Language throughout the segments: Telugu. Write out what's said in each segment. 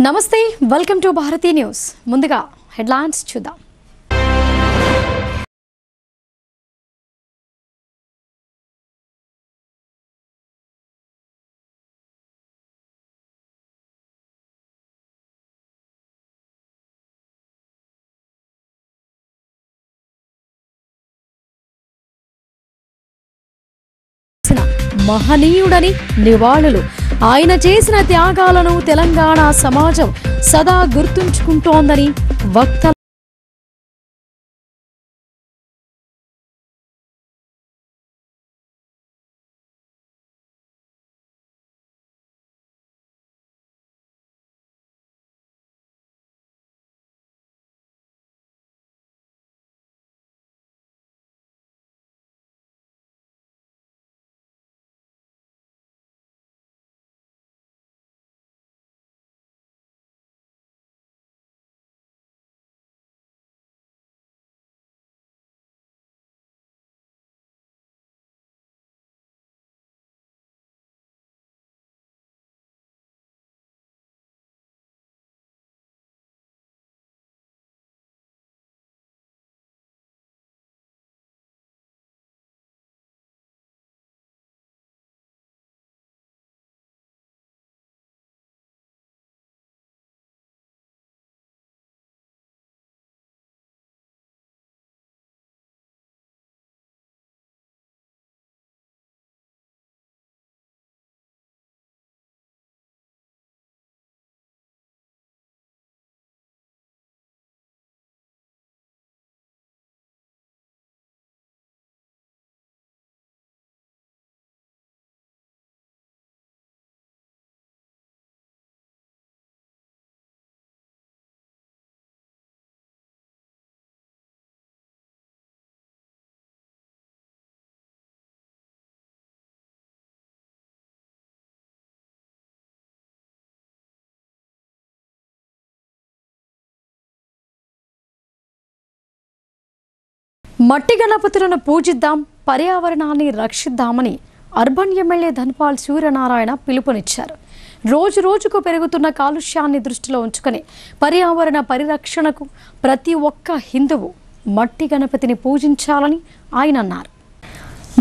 నమస్తే వెల్కమ్ టు భారతీ న్యూస్ ముందుగా హెడ్లైన్స్ చూద్దాం మహనీయుడని నివాళులు ఆయన చేసిన త్యాగాలను తెలంగాణ సమాజం సదా గుర్తుంచుకుంటోందని వక్త మట్టి గణపతులను పూజిద్దాం, పర్యావరణాన్ని రక్షిద్దామని అర్బన్ ఎమ్మెల్యే ధన్పాల్ సూర్యనారాయణ పిలుపునిచ్చారు. రోజు రోజుకు పెరుగుతున్న కాలుష్యాన్ని దృష్టిలో ఉంచుకొని పర్యావరణ పరిరక్షణకు ప్రతి ఒక్క హిందువు మట్టి గణపతిని పూజించాలని ఆయన అన్నారు.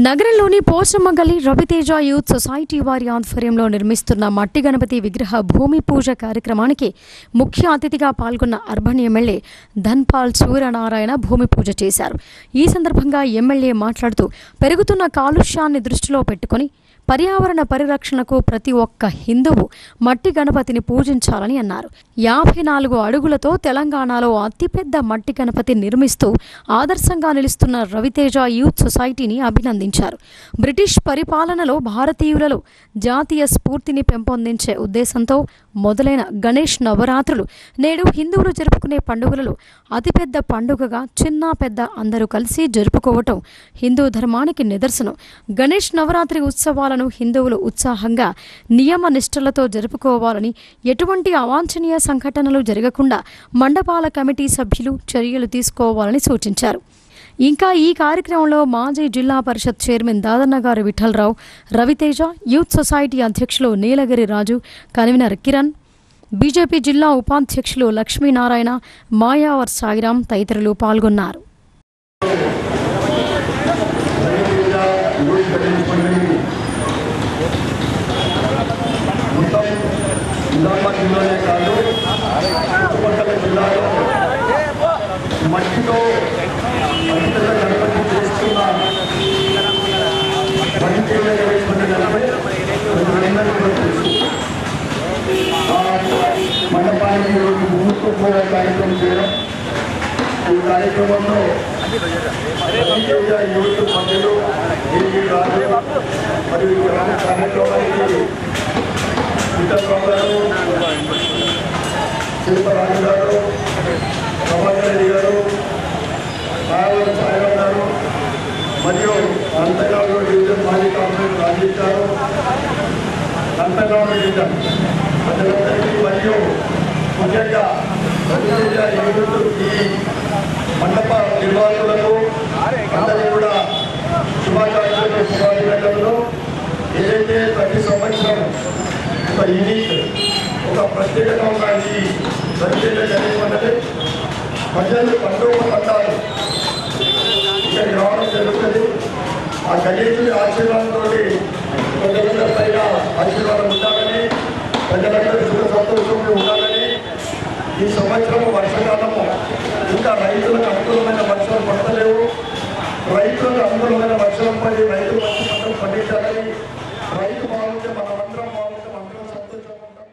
నగరంలోని పోచమ్మగల్లి రవితేజ యూత్ సొసైటీ వారి ఆధ్వర్యంలో నిర్మిస్తున్న మట్టి గణపతి విగ్రహ భూమి పూజ కార్యక్రమానికి ముఖ్య అతిథిగా పాల్గొన్న అర్బన్ ఎమ్మెల్యే ధన్పాల్ సూర్యనారాయణ భూమి పూజ చేశారు. ఈ సందర్భంగా ఎమ్మెల్యే మాట్లాడుతూ పెరుగుతున్న కాలుష్యాన్ని దృష్టిలో పెట్టుకుని పర్యావరణ పరిరక్షణకు ప్రతి ఒక్క హిందువు మట్టి గణపతిని పూజించాలని అన్నారు. 54 అడుగులతో తెలంగాణలో అతిపెద్ద మట్టి గణపతి నిర్మిస్తూ ఆదర్శంగా నిలుస్తున్న రవితేజ యూత్ సొసైటీని అభినందించారు. బ్రిటిష్ పరిపాలనలో భారతీయులలో జాతీయ స్ఫూర్తిని పెంపొందించే ఉద్దేశంతో మొదలైన గణేష్ నవరాత్రులు నేడు హిందువులు జరుపుకునే పండుగలలో అతిపెద్ద పండుగగా చిన్న పెద్ద అందరూ కలిసి జరుపుకోవటం హిందూ ధర్మానికి నిదర్శనం. గణేష్ నవరాత్రి ఉత్సవాలను హిందువులు ఉత్సాహంగా నియమ నిష్టలతో జరుపుకోవాలని, ఎటువంటి అవాంఛనీయ సంఘటనలు జరగకుండా మండపాల కమిటీ సభ్యులు చర్యలు తీసుకోవాలని సూచించారు. ఇంకా ఈ కార్యక్రమంలో మాజీ జిల్లా పరిషత్ చైర్మన్ దాదన్నగారు విఠలరావు, రవితేజ యూత్ సొసైటీ అధ్యక్షులు నీలగిరి రాజు, కన్వీనర్ కిరణ్, బీజేపీ జిల్లా ఉపాధ్యక్షులు లక్ష్మీనారాయణ, మాయావర్ సాయిరాం తదితరులు పాల్గొన్నారు. మట్టితో గణపతి చేస్తున్న మండపానికి ముహూర్త కార్యక్రమం చేయడం. ఈ కార్యక్రమంలో యువత సభ్యులు రాజు మరియు గ్రామ కార్యక్రమానికి విఠలరావు గారు, శిల్పరాజు గారు, ప్రభాకర్ రెడ్డి గారు, మాయావతి సాయిరాం గారు మరియు నంతగారు డివిజన్ మాజీ కౌన్సిలర్ రాజేష్ గారు, నంతగారు డివిజన్ ప్రజలందరికీ మరియు ముఖ్యంగా ఈ మండప నిర్వాహకులకు అందరికీ కూడా శుభాకాంక్షలు. ఏదైతే ప్రతి సంవత్సరం ఒక యూనిక్, ఒక ప్రత్యేకత ఉన్న ఈ ప్రత్యేక జరిగినది ప్రజలు పండుగ పడ్డారు ఇక్కడికి రావడం జరుగుతుంది. ఆ గణేశుడి ఆశీర్వాదంతో ప్రజలందరిపైన ఆశీర్వాదం ఉండాలని, ప్రజలందరూ సుఖ సంతోషంగా ఉండాలని, ఈ సంవత్సరం వర్షకాలము ఇంకా రైతులకు అనుకూలమైన వర్షాలు పడతలేవు, రైతులకు అనుకూలమైన వర్షాలు పడి రైతులు మంచి పంటలు పండించాలని, రైతు బాగుంటే మనమందరం బాగుంటే అందరం సంతోషంగా ఉంటాం.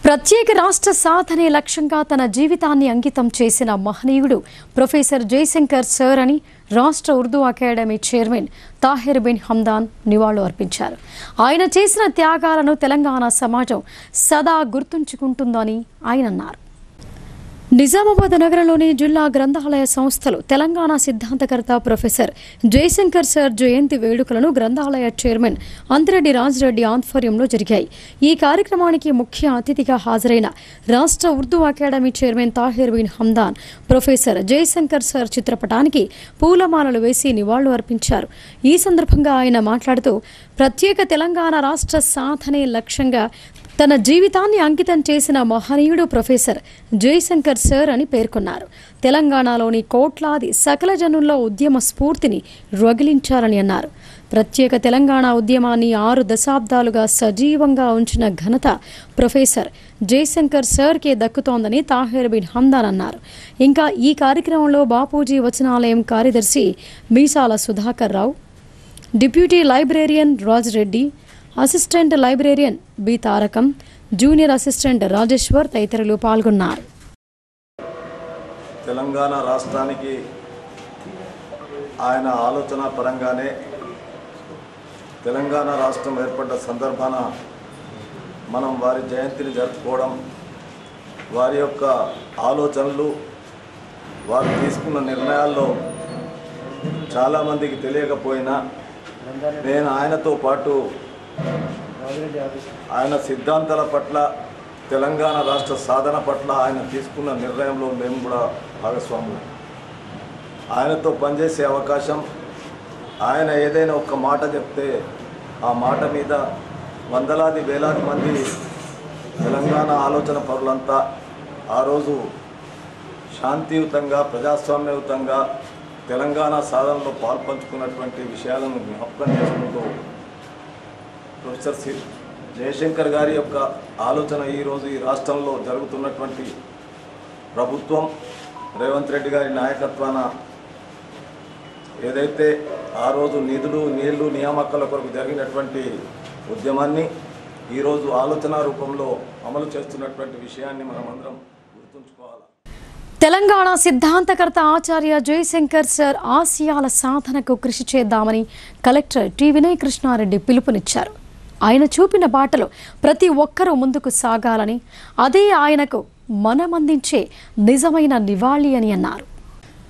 ప్రత్యేక రాష్ట్ర సాధనే లక్ష్యంగా తన జీవితాన్ని అంకితం చేసిన మహనీయుడు ప్రొఫెసర్ జయశంకర్ సర్ అని రాష్ట్ర ఉర్దూ అకాడమీ చైర్మన్ తాహిర్ బిన్ హమ్దాన్ నివాళులు అర్పించారు. ఆయన చేసిన త్యాగాలను తెలంగాణ సమాజం సదా గుర్తుంచుకుంటుందని ఆయన అన్నారు. నిజామాబాద్ నగరంలోని జిల్లా గ్రంథాలయ సంస్థలు తెలంగాణ సిద్ధాంతకర్త ప్రొఫెసర్ జయశంకర్ సర్ జయంతి వేడుకలను గ్రంథాలయ చైర్మన్ అంతిరెడ్డి రాజరెడ్డి ఆధ్వర్యంలో జరిగాయి. ఈ కార్యక్రమానికి ముఖ్య అతిథిగా హాజరైన రాష్ట్ర Urdu academy chairman Tahir bin Hamdan professor Jayashankar sir చిత్రపటానికి పూలమాలలు వేసి నివాళులు అర్పించారు. ఈ సందర్భంగా ఆయన మాట్లాడుతూ ప్రత్యేక తెలంగాణ రాష్ట్ర సాధనే లక్ష్యంగా తన జీవితాన్ని అంకితం చేసిన మహనీయుడు ప్రొఫెసర్ జయశంకర్ సర్ అని పేర్కొన్నారు. తెలంగాణలోని కోట్లాది సకల జనుల్లో ఉద్యమ స్ఫూర్తిని రగిలించారని అన్నారు. ప్రత్యేక తెలంగాణ ఉద్యమాన్ని 6 దశాబ్దాలుగా సజీవంగా ఉంచిన ఘనత ప్రొఫెసర్ జయశంకర్ సర్కే దక్కుతోందని తాహిర్ బిన్ హమ్దాన్ అన్నారు. ఇంకా ఈ కార్యక్రమంలో బాపూజీ వచనాలయం కార్యదర్శి Meesala Sudhakar Rao, deputy librarian Rajareddy, assistant librarian B Tarakam, junior assistant Rajeshwar తదితరులు పాల్గొన్నారు. తెలంగాణ రాష్ట్రానికి ఆయన ఆలోచన పరంగానే తెలంగాణ రాష్ట్రం ఏర్పడ్డ సందర్భాన మనం వారి జయంతిని జరుపుకోవడం, వారి యొక్క ఆలోచనలు, వారు తీసుకున్న నిర్ణయాల్లో చాలామందికి తెలియకపోయినా నేను ఆయనతో పాటు ఆయన సిద్ధాంతాల పట్ల, తెలంగాణ రాష్ట్ర సాధన పట్ల ఆయన తీసుకున్న నిర్ణయంలో మేము కూడా భాగస్వాములు. ఆయనతో పనిచేసే అవకాశం, ఆయన ఏదైనా ఒక్క మాట చెప్తే ఆ మాట మీద వందలాది వేలాది మంది తెలంగాణ ఆలోచన పరులంతా ఆ రోజు శాంతియుతంగా, ప్రజాస్వామ్యయుతంగా తెలంగాణ సాధనలో పాల్పంచుకున్నటువంటి విషయాలను జ్ఞాపకం చేసుకుంటూ ప్రొఫెసర్ జయశంకర్ గారి యొక్క ఆలోచన ఈరోజు ఈ రాష్ట్రంలో జరుగుతున్నటువంటి ప్రభుత్వం రేవంత్ రెడ్డి గారి నాయకత్వాన ఏదైతే ఆ రోజు నిధులు, నీళ్లు, నియామకాల కొరకు జరిగినటువంటి ఉద్యమాన్ని ఈరోజు ఆలోచన రూపంలో అమలు చేస్తున్నటువంటి విషయాన్ని మనమందరం గుర్తుంచుకోవాలి. తెలంగాణ సిద్ధాంతకర్త ఆచార్య జయశంకర్ సర్ ఆశయాల సాధనకు కృషి చేద్దామని కలెక్టర్ టి వినయ్ కృష్ణారెడ్డి పిలుపునిచ్చారు. ఆయన చూపిన బాటలో ప్రతి ఒక్కరూ ముందుకు సాగాలని, అదే ఆయనకు మనమందించే నిజమైన నివాళి అని అన్నారు.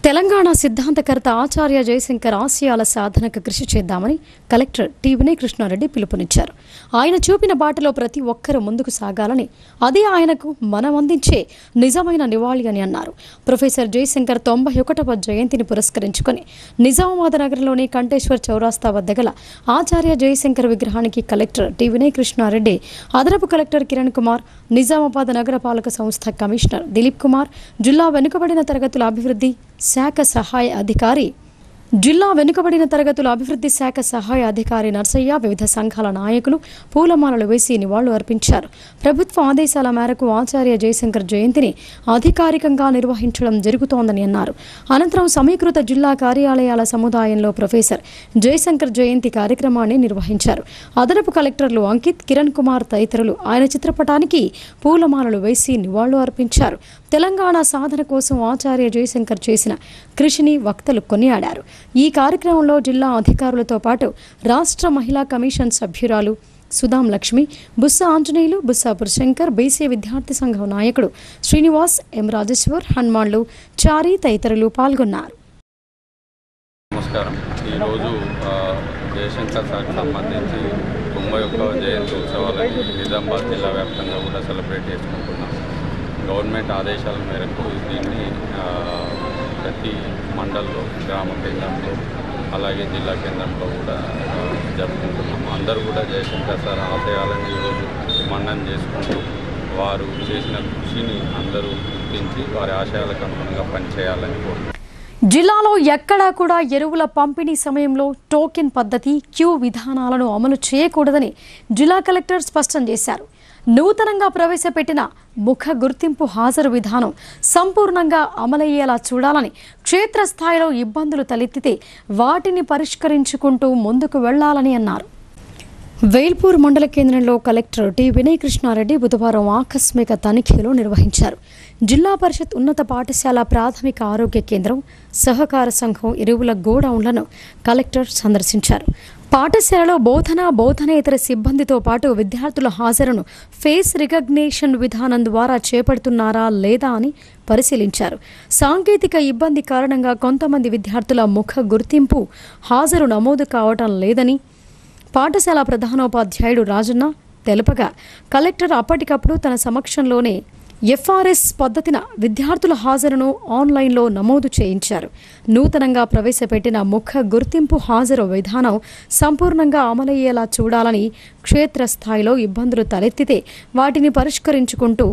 తెలంగాణ సిద్ధాంతకర్త ఆచార్య జయశంకర్ ఆశయాల సాధనకు కృషి చేద్దామని కలెక్టర్ టి వినయ్ కృష్ణారెడ్డి పిలుపునిచ్చారు. ఆయన చూపిన బాటలో ప్రతి ఒక్కరూ ముందుకు సాగాలని, అదే ఆయనకు మనం అందించే నిజమైన నివాళి అని అన్నారు. ప్రొఫెసర్ జయశంకర్ 91వ జయంతిని పురస్కరించుకొని నిజామాబాద్ నగరంలోని కంటేశ్వర్ చౌరాస్తా వద్ద గల ఆచార్య జయశంకర్ విగ్రహానికి కలెక్టర్ టి వినయ్ కృష్ణారెడ్డి, అదనపు కలెక్టర్ కిరణ్ కుమార్, నిజామాబాద్ నగరపాలక సంస్థ కమిషనర్ దిలీప్ కుమార్, జిల్లా వెనుకబడిన తరగతుల అభివృద్ధి శాఖ సహాయ అధికారి నర్సయ్య, వివిధ సంఘాల నాయకులు పూలమాలలు వేసి నివాళులు అర్పించారు. ప్రభుత్వ ఆదేశాల మేరకు ఆచార్య జయశంకర్ జయంతిని అధికారికంగా నిర్వహించడం జరుగుతోందని అన్నారు. అనంతరం సమీకృత జిల్లా కార్యాలయాల సముదాయంలో ప్రొఫెసర్ జయశంకర్ జయంతి కార్యక్రమాన్ని నిర్వహించారు. అదనపు కలెక్టర్లు అంకిత్, కిరణ్ కుమార్ తదితరులు ఆయన చిత్రపటానికి పూలమాలలు వేసి నివాళులు అర్పించారు. తెలంగాణ సాధన కోసం ఆచార్య జయశంకర్ చేసిన కృషిని వక్తలు కొనియాడారు. ఈ కార్యక్రమంలో జిల్లా అధికారులతో పాటు రాష్ట్ర మహిళా కమిషన్ సభ్యురాలు సుధాం లక్ష్మి, బుస్స ఆంజనేయులు, బుస్సాపూర్ శంకర్, బీసీ విద్యార్థి సంఘం నాయకుడు శ్రీనివాస్, ఎం రాజేశ్వర్, హనుమాన్లు, చారి తదితరులు పాల్గొన్నారు. నమస్కారం. ఈరోజు జయశంకర్ సార్కి సంబంధించి 91వ జయంతి ఉత్సవాలని నిజామాబాద్ జిల్లా వ్యాప్తంగా కూడా సెలబ్రేట్ చేసుకుంటున్నాం. గవర్నమెంట్ ఆదేశాల మేరకు దీన్ని ప్రతి మండల్లో, గ్రామ కేంద్రంలో, అలాగే జిల్లా కేంద్రంలో కూడా జరుపుకుంటున్నాము. అందరూ కూడా జయశంకర్ సార్ ఆశయాలను ఈరోజు మన్నన చేసుకుంటూ వారు చేసిన కృషిని అందరూ గుర్తించి వారి ఆశయాలకు అనుగుణంగా పనిచేయాలని కోరుతున్నాను. జిల్లాలో ఎక్కడా కూడా ఎరువుల పంపిణీ సమయంలో టోకెన్ పద్ధతి, క్యూ విధానాలను అమలు చేయకూడదని జిల్లా కలెక్టర్ స్పష్టం చేశారు. నూతనంగా ప్రవేశపెట్టిన ముఖ గుర్తింపు హాజరు విధానం సంపూర్ణంగా అమలయ్యేలా చూడాలని, క్షేత్రస్థాయిలో ఇబ్బందులు తలెత్తితే వాటిని పరిష్కరించుకుంటూ ముందుకు వెళ్లాలని అన్నారు. వేల్పూర్ మండల కేంద్రంలో కలెక్టర్ టి వినయ్ కృష్ణారెడ్డి బుధవారం ఆకస్మిక తనిఖీలు నిర్వహించారు. జిల్లా పరిషత్ ఉన్నత పాఠశాల ప్రాథమిక ఆరోగ్య కేంద్రం, సహకార సంఘం ఎరువుల గోడౌన్లను కలెక్టర్ సందర్శించారు. పాఠశాలలో బోధనేతర సిబ్బందితో పాటు విద్యార్థుల హాజరును ఫేస్ రికగ్నిషన్ విధానం ద్వారా చేపడుతున్నారా లేదా అని పరిశీలించారు. సాంకేతిక ఇబ్బంది కారణంగా కొంతమంది విద్యార్థుల ముఖ గుర్తింపు హాజరు నమోదు కావటం లేదని పాఠశాల ప్రధానోపాధ్యాయుడు రాజన్న తెలుపగా, కలెక్టర్ అప్పటికప్పుడు తన సమక్షంలోనే ఎఫ్ఆర్ఎస్ పద్ధతిన విద్యార్థుల హాజరును ఆన్లైన్లో నమోదు చేయించారు. నూతనంగా ప్రవేశపెట్టిన ముఖ గుర్తింపు హాజరు విధానం సంపూర్ణంగా అమలయ్యేలా చూడాలని, క్షేత్రస్థాయిలో ఇబ్బందులు తలెత్తితే వాటిని పరిష్కరించుకుంటూ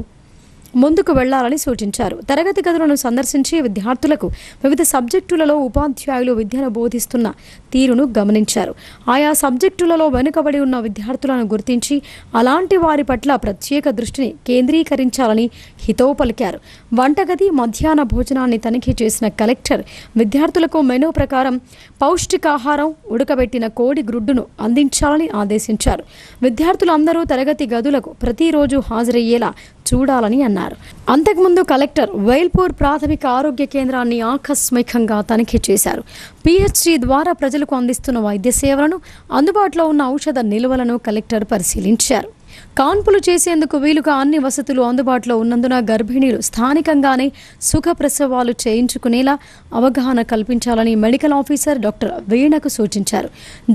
ముందుకు వెళ్లాలని సూచించారు. తరగతి గదులను సందర్శించి విద్యార్థులకు వివిధ సబ్జెక్టులలో ఉపాధ్యాయులు విద్యను బోధిస్తున్న తీరును గమనించారు. ఆయా సబ్జెక్టులలో వెనుకబడి ఉన్న విద్యార్థులను గుర్తించి అలాంటి వారి పట్ల ప్రత్యేక దృష్టిని కేంద్రీకరించాలని హితవు పలికారు. వంటగది, మధ్యాహ్న భోజనాన్ని తనిఖీ చేసిన కలెక్టర్ విద్యార్థులకు మెనూ ప్రకారం పౌష్టికాహారం, ఉడకబెట్టిన కోడి గ్రుడ్డును అందించాలని ఆదేశించారు. విద్యార్థులందరూ తరగతి గదులకు ప్రతిరోజు హాజరయ్యేలా చూడాలని అన్నారు. అంతకుముందు కలెక్టర్ వేల్పూర్ ప్రాథమిక ఆరోగ్య కేంద్రాన్ని ఆకస్మికంగా తనిఖీ చేశారు. పిహెచ్సి ద్వారా ప్రజలకు అందిస్తున్న వైద్య సేవలను, అందుబాటులో ఉన్న ఔషధ నిల్వలను కలెక్టర్ పరిశీలించారు. కాన్పులు చేసేందుకు వీలుగా అన్ని వసతులు అందుబాటులో ఉన్నందున గర్భిణీలు స్థానికంగానే సుఖ ప్రసవాలు చేయించుకునేలా అవగాహన కల్పించాలని మెడికల్ ఆఫీసర్ డాక్టర్ వీణకు సూచించారు.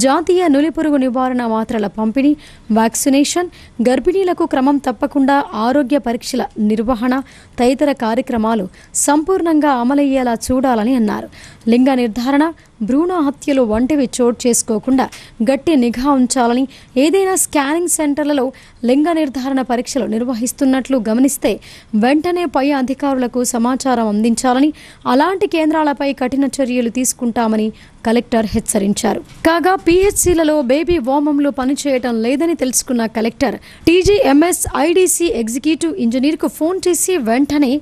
జాతీయ నులిపురుగు నివారణ మాత్రల పంపిణీ, వ్యాక్సినేషన్, గర్భిణీలకు క్రమం తప్పకుండా ఆరోగ్య పరీక్షల నిర్వహణ తదితర కార్యక్రమాలు సంపూర్ణంగా అమలయ్యేలా చూడాలని అన్నారు. లింగ నిర్ధారణ, భ్రూణ హత్యలు వంటివి చోటు చేసుకోకుండా గట్టి నిఘా ఉంచాలని, ఏదైనా స్కానింగ్ సెంటర్లలో లింగ నిర్ధారణ పరీక్షలు నిర్వహిస్తున్నట్లు గమనిస్తే వెంటనే పై అధికారులకు సమాచారం అందించాలని, అలాంటి కేంద్రాలపై కఠిన చర్యలు తీసుకుంటామని కలెక్టర్ హెచ్చరించారు. కాగా పిహెచ్సిలలో బేబీ వార్మంలు పనిచేయటం లేదని తెలుసుకున్న కలెక్టర్ టీజీఎంఎస్ ఐడీసీ ఎగ్జిక్యూటివ్ ఇంజనీర్కు ఫోన్ చేసి వెంటనే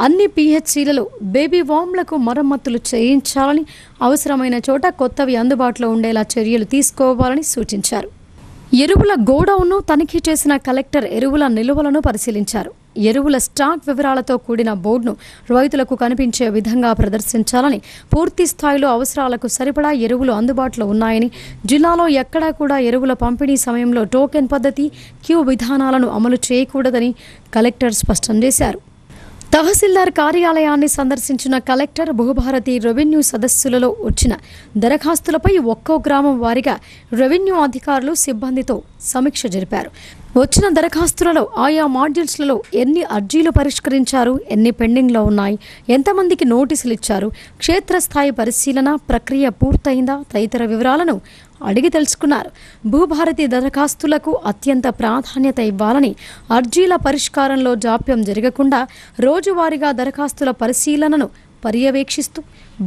అన్ని పిహెచ్సిలలో బేబీ వార్మ్లకు మరమ్మతులు చేయించాలని, అవసరమైన చోట కొత్తవి అందుబాటులో ఉండేలా చర్యలు తీసుకోవాలని సూచించారు. ఎరువుల గోడౌన్ను తనిఖీ చేసిన కలెక్టర్ ఎరువుల నిల్వలను పరిశీలించారు. ఎరువుల స్టాక్ వివరాలతో కూడిన బోర్డును రైతులకు కనిపించే విధంగా ప్రదర్శించాలని, పూర్తి స్థాయిలో అవసరాలకు సరిపడా ఎరువులు అందుబాటులో ఉన్నాయని, జిల్లాలో ఎక్కడా కూడా ఎరువుల పంపిణీ సమయంలో టోకెన్ పద్ధతి, క్యూ విధానాలను అమలు చేయకూడదని కలెక్టర్ స్పష్టం చేశారు. తహసీల్దార్ కార్యాలయాన్ని సందర్శించిన కలెక్టర్ భూభారతి రెవెన్యూ సదస్సులలో వచ్చిన దరఖాస్తులపై ఒక్కో గ్రామం వారీగా రెవెన్యూ అధికారులు సిబ్బందితో సమీక్ష జరిపారు. వచ్చిన దరఖాస్తులలో ఆయా మాడ్యూల్స్లలో ఎన్ని అర్జీలు పరిష్కరించారు, ఎన్ని పెండింగ్లో ఉన్నాయి, ఎంతమందికి నోటీసులు ఇచ్చారు, క్షేత్రస్థాయి పరిశీలన ప్రక్రియ పూర్తయిందా తదితర వివరాలను అడిగి తెలుసుకున్నారు. భూభారతి దరఖాస్తులకు అత్యంత ప్రాధాన్యత ఇవ్వాలని, అర్జీల పరిష్కారంలో జాప్యం జరగకుండా రోజువారీగా దరఖాస్తుల పరిశీలనను పర్యవేక్షిస్తూ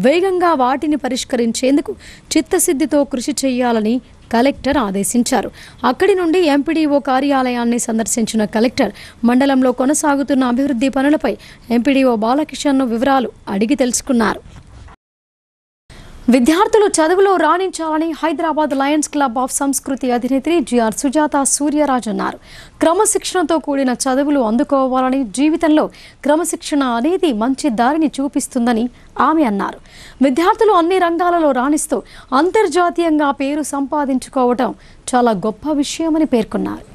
వేగంగా వాటిని పరిష్కరించేందుకు చిత్తశుద్ధితో కృషి చేయాలని కలెక్టర్ ఆదేశించారు. అక్కడి నుండి ఎంపీడీఓ కార్యాలయాన్ని సందర్శించిన కలెక్టర్ మండలంలో కొనసాగుతున్న అభివృద్ధి పనులపై ఎంపీడీఓ బాలకిషన్ను వివరాలు అడిగి తెలుసుకున్నారు. విద్యార్థులు చదువులో రాణించాలని హైదరాబాద్ లయన్స్ క్లబ్ ఆఫ్ సంస్కృతి అధినేత్రి జిఆర్ సుజాత సూర్యరాజ్ అన్నారు. క్రమశిక్షణతో కూడిన చదువులు అందుకోవాలని, జీవితంలో క్రమశిక్షణ అనేది మంచి దారిని చూపిస్తుందని ఆమె అన్నారు. విద్యార్థులు అన్ని రంగాలలో రాణిస్తూ అంతర్జాతీయంగా పేరు సంపాదించుకోవటం చాలా గొప్ప విషయమని పేర్కొన్నారు.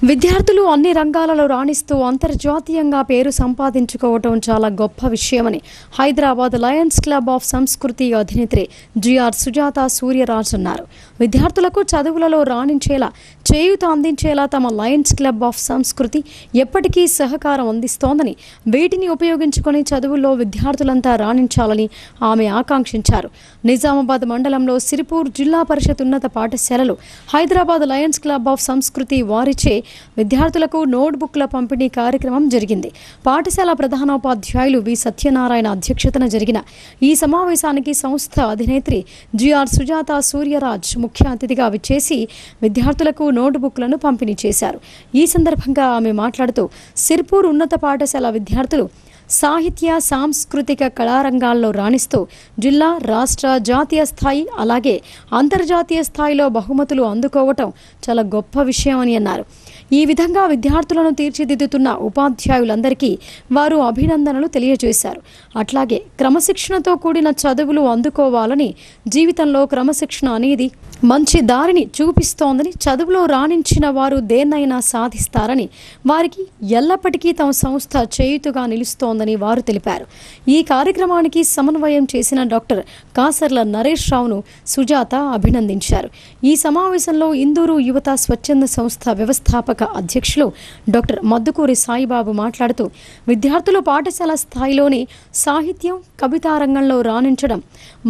విద్యార్థులు అన్ని రంగాలలో రాణిస్తూ అంతర్జాతీయంగా పేరు సంపాదించుకోవటం చాలా గొప్ప విషయమని హైదరాబాద్ లయన్స్ క్లబ్ ఆఫ్ సంస్కృతి అధినేత్రి జిఆర్ సుజాత సూర్యరాజ్ అన్నారు. విద్యార్థులకు చదువులలో రాణించేలా చేయూత అందించేలా తమ లయన్స్ క్లబ్ ఆఫ్ సంస్కృతి ఎప్పటికీ సహకారం అందిస్తోందని, వీటిని ఉపయోగించుకొని చదువుల్లో విద్యార్థులంతా రాణించాలని ఆమె ఆకాంక్షించారు. నిజామాబాద్ మండలంలో సిరిపూర్ జిల్లా పరిషత్ ఉన్నత పాఠశాలలో హైదరాబాద్ లయన్స్ క్లబ్ ఆఫ్ సంస్కృతి వారిచే విద్యార్థులకు నోట్బుక్ల పంపిణీ కార్యక్రమం జరిగింది. పాఠశాల ప్రధానోపాధ్యాయులు వి సత్యనారాయణ అధ్యక్షతన జరిగిన ఈ సమావేశానికి సంస్థ అధినేత్రి జిఆర్ సుజాత సూర్యరాజ్ ముఖ్య అతిథిగా విచ్చేసి విద్యార్థులకు నోట్బుక్లను పంపిణీ చేశారు. ఈ సందర్భంగా ఆమె మాట్లాడుతూ సిర్పూర్ ఉన్నత పాఠశాల విద్యార్థులు సాహిత్య సాంస్కృతిక కళారంగాల్లో రాణిస్తూ జిల్లా, రాష్ట్ర, జాతీయ స్థాయి అలాగే అంతర్జాతీయ స్థాయిలో బహుమతులు అందుకోవటం చాలా గొప్ప విషయం అని అన్నారు. ఈ విధంగా విద్యార్థులను తీర్చిదిద్దుతున్న ఉపాధ్యాయులందరికీ వారు అభినందనలు తెలియజేశారు. అట్లాగే క్రమశిక్షణతో కూడిన చదువులు అందుకోవాలని, జీవితంలో క్రమశిక్షణ అనేది మంచి దారిని చూపిస్తోందని, చదువులో రాణించిన వారు దేన్నైనా సాధిస్తారని, వారికి ఎల్లప్పటికీ తమ సంస్థ చేయుతుగా నిలుస్తోందని వారు తెలిపారు. ఈ కార్యక్రమానికి సమన్వయం చేసిన డాక్టర్ కాసర్ల నరేష్ రావును సుజాత అభినందించారు. ఈ సమావేశంలో ఇందూరు యువత స్వచ్ఛంద సంస్థ వ్యవస్థాపక అధ్యక్షులు డాక్టర్ మద్దుకూరి సాయిబాబు మాట్లాడుతూ విద్యార్థులు పాఠశాల స్థాయిలోని సాహిత్యం, కవితా రంగంలో రాణించడం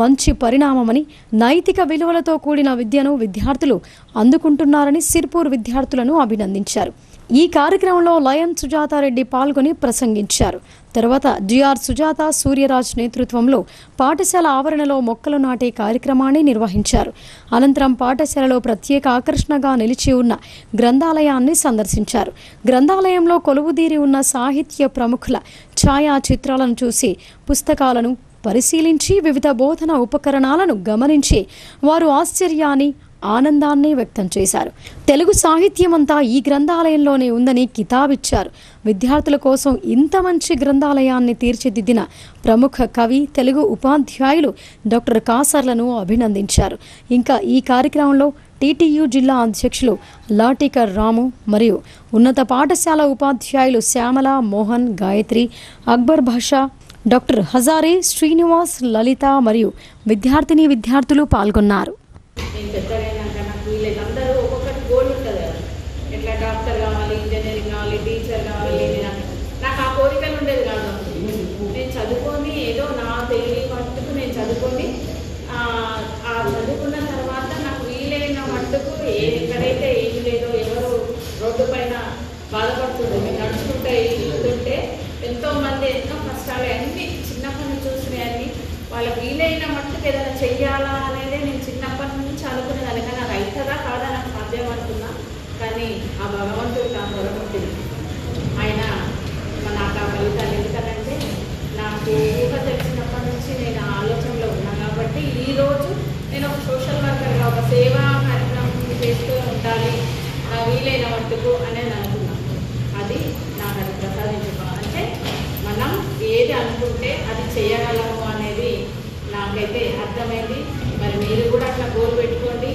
మంచి పరిణామమని, నైతిక విలువలతో కూడిన విద్యను విద్యార్థులు అందుకుంటున్నారని సిర్పూర్ విద్యార్థులను అభినందించారు. ఈ కార్యక్రమంలో లయన్ సుజాతారెడ్డి పాల్గొని ప్రసంగించారు. తర్వాత జిఆర్ సుజాత సూర్యరాజ్ నేతృత్వంలో పాఠశాల ఆవరణలో మొక్కలు నాటే కార్యక్రమాన్ని నిర్వహించారు. అనంతరం పాఠశాలలో ప్రత్యేక ఆకర్షణగా నిలిచి ఉన్న గ్రంథాలయాన్ని సందర్శించారు. గ్రంథాలయంలో కొలువుదీరి ఉన్న సాహిత్య ప్రముఖుల ఛాయాచిత్రాలను చూసి, పుస్తకాలను పరిశీలించి, వివిధ బోధన ఉపకరణాలను గమనించి వారు ఆశ్చర్యాన్ని, ఆనందాన్ని వ్యక్తం చేశారు. తెలుగు సాహిత్యమంతా ఈ గ్రంథాలయంలోనే ఉందని కితాబిచ్చారు. విద్యార్థుల కోసం ఇంత మంచి గ్రంథాలయాన్ని తీర్చిదిద్దిన ప్రముఖ కవి, తెలుగు ఉపాధ్యాయులు డాక్టర్ కాసర్లను అభినందించారు. ఇంకా ఈ కార్యక్రమంలో టీటీయూ జిల్లా అధ్యక్షులు లాటికర్ రాము మరియు ఉన్నత పాఠశాల ఉపాధ్యాయులు శ్యామల, మోహన్, గాయత్రి, అక్బర్ భాషా, డాక్టర్ హజారే, శ్రీనివాస్, లలిత మరియు విద్యార్థులు పాల్గొన్నారు. నేను పెద్దగైనాక నాకు వీళ్ళందరూ ఒక్కొక్కటి గోల్ ఉంటుంది కదా, ఎట్లా డాక్టర్ కావాలి, ఇంజనీరింగ్ కావాలి, టీచర్ కావాలి. నాకు ఆ కోరికలు ఉండేది కాదు. నేను చదువుకొని ఏదో నా తెలివి మట్టుకు నేను చదువుకొని ఆ చదువుకున్న తర్వాత నాకు వీలైన మట్టుకు ఎక్కడైతే ఏం లేదో, ఎవరు రోడ్డు పైన బాధపడుతుండే, మేము నడుచుకుంటే వెళ్తుంటే ఎంతోమంది ఎన్నో కష్టాలు అన్నీ చిన్నప్పటి నుంచి చూసినాయన్నీ, వాళ్ళకి వీలైన మట్టుకు ఏదైనా చెయ్యాలా అనేది నేను చిన్నప్పటి నుంచి అనుకునేదాన్ని. కానీ అది అవుతుందా కాదా నాకు సాధ్యం అనుకున్నా. కానీ ఆ భగవంతుడు నా పొరగొట్టింది. ఆయన నాకు ఆ ఫలితాలు ఎందుకనంటే నాకు ఊహ తెలిసినప్పటి నుంచి నేను ఆ ఆలోచనలో ఉన్నాను. కాబట్టి ఈరోజు నేను ఒక సోషల్ వర్కర్గా ఒక సేవా కార్యక్రమం చేస్తూ ఉండాలి నా వీలైన మట్టుకు అనేది అనుకున్నాను. అది నాకు అది ప్రసాదించుకో అంటే మనం ఏది అనుకుంటే అది చేయగలము అనేది నాకైతే అర్థమైంది. మరి మీరు కూడా అట్లా గోల్ పెట్టుకోండి.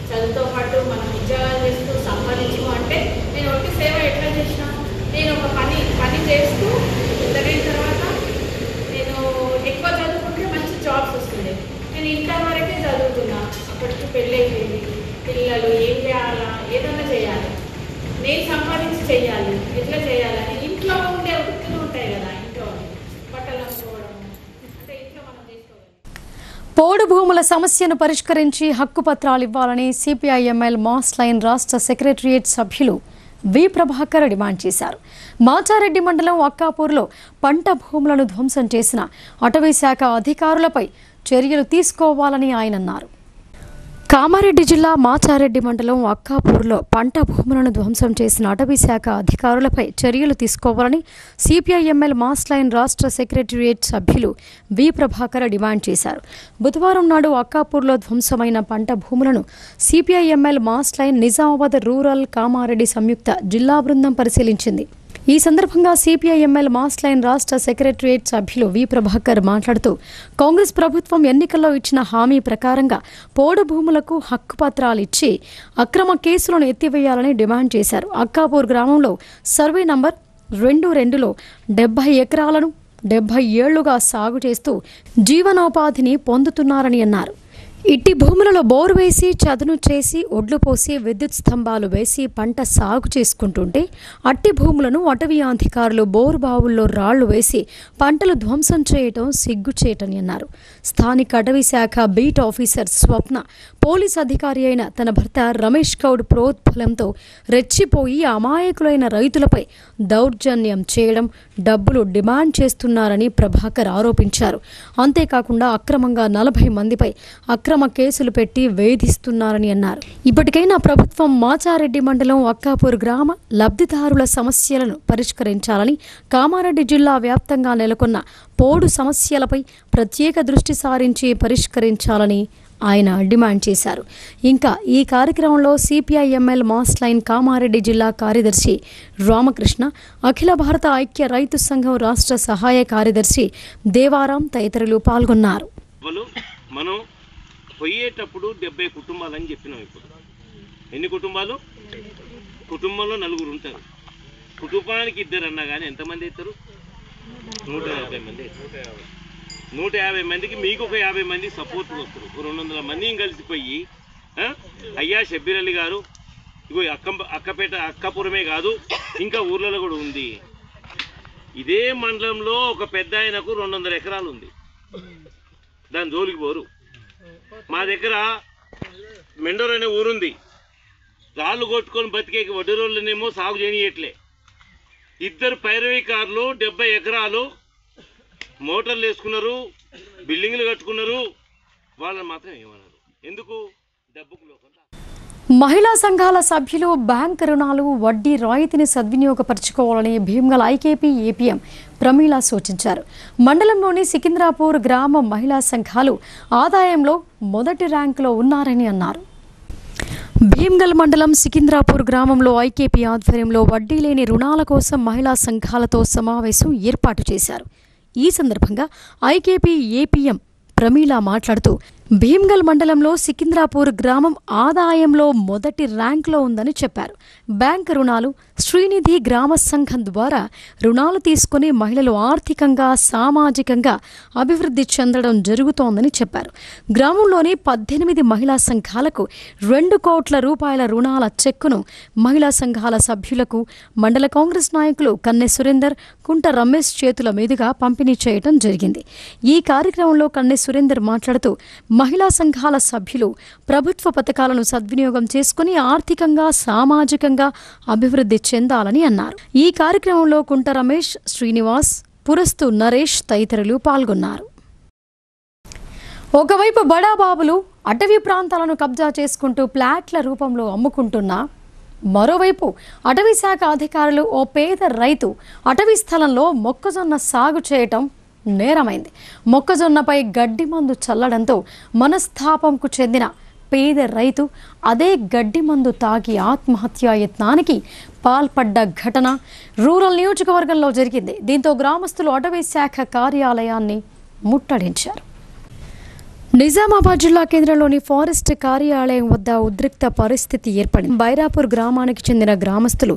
చదువుతో పాటు మనం ఉద్యోగాలు చేస్తూ సంపాదించు అంటే నేను ఒకటి సేవ ఎట్లా చేసినా, నేను ఒక పని చేస్తూ పెద్దగైన తర్వాత నేను ఎక్కువ చదువుకుంటే మంచి జాబ్స్ వస్తుంది. నేను ఇంటర్ వరకే చదువుతున్నా, అప్పటికి పెళ్ళి అయిపోయింది, పిల్లలు ఏం చేయాలా, ఏదన్నా చేయాలి, నేను సంపాదించి చేయాలి, ఎట్లా చేయాలని ఇంట్లో ఉండే వృత్తులు ఉంటాయి కదా, ఇంట్లో బట్టలు అమ్ముకోవడం అంటే ఇంట్లో మనం చేసుకోవాలి. పోడు భూముల సమస్యను పరిష్కరించి హక్కు పత్రాలు ఇవ్వాలని సిపిఐఎంఎల్ మాస్ లైన్ రాష్ట్ర సెక్రటరియట్ సభ్యులు వి ప్రభాకర్ డిమాండ్ చేశారు. మాచారెడ్డి మండలం అక్కాపూర్లో పంట భూములను ధ్వంసం చేసిన అటవీ శాఖ అధికారులపై చర్యలు తీసుకోవాలని ఆయన అన్నారు. కామారెడ్డి జిల్లా మాచారెడ్డి మండలం అక్కాపూర్లో పంట భూములను ధ్వంసం చేసిన అటవీ శాఖ అధికారులపై చర్యలు తీసుకోవాలని సిపిఐఎంఎల్ మాస్ లైన్ రాష్ట్ర సెక్రటరియట్ సభ్యులు వి ప్రభాకర్ డిమాండ్ చేశారు. బుధవారం నాడు అక్కాపూర్లో ధ్వంసమైన పంట భూములను CPI ML mass line Nizamabad rural Kamareddy సంయుక్త జిల్లా బృందం పరిశీలించింది. ఈ సందర్భంగా సిపిఐఎంఎల్ మాస్ లైన్ రాష్ట్ర సెక్రటరియట్ సభ్యులు వి ప్రభాకర్ మాట్లాడుతూ కాంగ్రెస్ ప్రభుత్వం ఎన్నికల్లో ఇచ్చిన హామీ ప్రకారంగా పోడు భూములకు హక్కు పత్రాలు ఇచ్చి అక్రమ కేసులను ఎత్తివేయాలని డిమాండ్ చేశారు. అక్కాపూర్ గ్రామంలో సర్వే నంబర్ 22లో 70 ఎకరాలను 70 ఏళ్లుగా సాగు చేస్తూ జీవనోపాధిని పొందుతున్నారని అన్నారు. ఇట్టి భూములలో బోరు వేసి చదును చేసి ఒడ్లు పోసి విద్యుత్ స్తంభాలు వేసి పంట సాగు చేసుకుంటుంటే అట్టి భూములను అటవీ అధికారులు బోరు బావుల్లో రాళ్లు వేసి పంటలు ధ్వంసం చేయటం సిగ్గుచేటని అన్నారు. స్థానిక అటవీ శాఖ బీట్ ఆఫీసర్ స్వప్న పోలీస్ అధికారి అయిన తన భర్త రమేష్ గౌడ్ ప్రోద్బలంతో రెచ్చిపోయి అమాయకులైన రైతులపై దౌర్జన్యం చేయడం, డబ్బులు డిమాండ్ చేస్తున్నారని ప్రభాకర్ ఆరోపించారు. అంతేకాకుండా అక్రమంగా 40 మందిపై అక్రమ కేసులు పెట్టి వేధిస్తున్నారని అన్నారు. ఇప్పటికైనా ప్రభుత్వం మాచారెడ్డి మండలం అక్కాపూర్ గ్రామ లబ్ధిదారుల సమస్యలను పరిష్కరించాలని, కామారెడ్డి జిల్లా వ్యాప్తంగా నెలకొన్న పోడు సమస్యలపై ప్రత్యేక దృష్టి సారించి పరిష్కరించాలని ఆయన డిమాండ్ చేశారు. ఇంకా ఈ కార్యక్రమంలో సిపిఐఎంఎల్ మాస్ లైన్ కామారెడ్డి జిల్లా కార్యదర్శి రామకృష్ణ, అఖిల భారత ఐక్య రైతు సంఘం రాష్ట్ర సహాయ కార్యదర్శి దేవారాం తదితరులు పాల్గొన్నారు. మనం పోయేటప్పుడు 70 కుటుంబాలని చెప్పినాం. ఇప్పుడు ఎన్ని కుటుంబాలు? కుటుంబంలో 4 ఉంటారు. కుటుంబానికి 2 అన్నా కానీ ఎంతమంది అవుతారు? 150 మంది. 150 మందికి మీకు ఒక 50 మంది సపోర్ట్ వస్తారు. 200 మందిని కలిసిపోయి అయ్యా షబ్బీర్ అలీ గారు, ఇగో అక్కపేట అక్కాపురమే కాదు ఇంకా ఊర్లలో కూడా ఉంది. ఇదే మండలంలో ఒక పెద్ద ఆయనకు 200 ఎకరాలు ఉంది. దాని జోలికి పోరు. మా దగ్గర మెండోర్ అనే ఊరుంది. రాళ్ళు కొట్టుకొని బతికేకి వడ్డీ రోజులనేమో సాగు చేయనియట్లే. 2 పైరవీకారులు 70 ఎకరాలు మోటార్లు వేసుకున్నారు, బిల్డింగ్లు కట్టుకున్నారు. వాళ్ళని మాత్రం ఏమన్నారు? ఎందుకు? డబ్బుకు లోకం. మహిళా సంఘాల సభ్యులు బ్యాంకు రుణాలు వడ్డీ రాయితీని సద్వినియోగపరచుకోవాలని భీమ్గల్ ఐకేపీ ఏపీఎం ప్రమీల సూచించారు. మండలంలోని సికింద్రాపూర్ గ్రామ మహిళా సంఘాలు ఆదాయంలో మొదటి ర్యాంకులో ఉన్నారని అన్నారు. భీమ్గల్ మండలం సికింద్రాపూర్ గ్రామంలో ఐకేపీ ఆధ్వర్యంలో వడ్డీ లేని రుణాల కోసం మహిళా సంఘాలతో సమావేశం ఏర్పాటు చేశారు. ఈ సందర్భంగా ఐకేపీ ఏపీఎం ప్రమీల మాట్లాడుతూ భీమ్గల్ మండలంలో సికింద్రాపూర్ గ్రామం ఆదాయంలో మొదటి ర్యాంకులో ఉందని చెప్పారు. బ్యాంకు రుణాలు, శ్రీనిధి గ్రామ సంఘం ద్వారా రుణాలు తీసుకుని మహిళలు ఆర్థికంగా, సామాజికంగా అభివృద్ధి చెందడం జరుగుతోందని చెప్పారు. గ్రామంలోని 18 మహిళా సంఘాలకు 2 కోట్ల రూపాయల రుణాల చెక్కును మహిళా సంఘాల సభ్యులకు మండల కాంగ్రెస్ నాయకులు కన్నె సురేందర్, కుంట రమేష్ చేతుల మీదుగా పంపిణీ చేయడం జరిగింది. ఈ కార్యక్రమంలో కన్నె సురేందర్ మాట్లాడుతూ మహిళా సంఘాల సభ్యులు ప్రభుత్వ పథకాలను సద్వినియోగం చేసుకుని ఆర్థికంగా, సామాజికంగా అభివృద్ధి చెందాలని అన్నారు. ఈ కార్యక్రమంలో కుంట రమేష్, శ్రీనివాస్, పురస్తు నరేష్ తదితరులు పాల్గొన్నారు. ఒకవైపు బడాబాబులు అటవీ ప్రాంతాలను కబ్జా చేసుకుంటూ ప్లాట్ల రూపంలో అమ్ముకుంటున్నా, మరోవైపు అటవీ శాఖ అధికారులు ఓ పేద రైతు అటవీ స్థలంలో మొక్కజొన్న సాగు చేయటం నేరమైంది. మొక్కజొన్నపై గడ్డి మందు చల్లడంతో మనస్తాపంకు చెందిన పేద రైతు అదే గడ్డి మందు తాగి ఆత్మహత్యా యత్నానికి పాల్పడ్డ ఘటన రూరల్ నియోజకవర్గంలో జరిగింది. దీంతో గ్రామస్తులు అటవీ శాఖ కార్యాలయాన్ని ముట్టడించారు. నిజామాబాద్ జిల్లా కేంద్రంలోని ఫారెస్ట్ కార్యాలయం వద్ద ఉద్రిక్త పరిస్థితి ఏర్పడింది. బైరాపూర్ గ్రామానికి చెందిన గ్రామస్తులు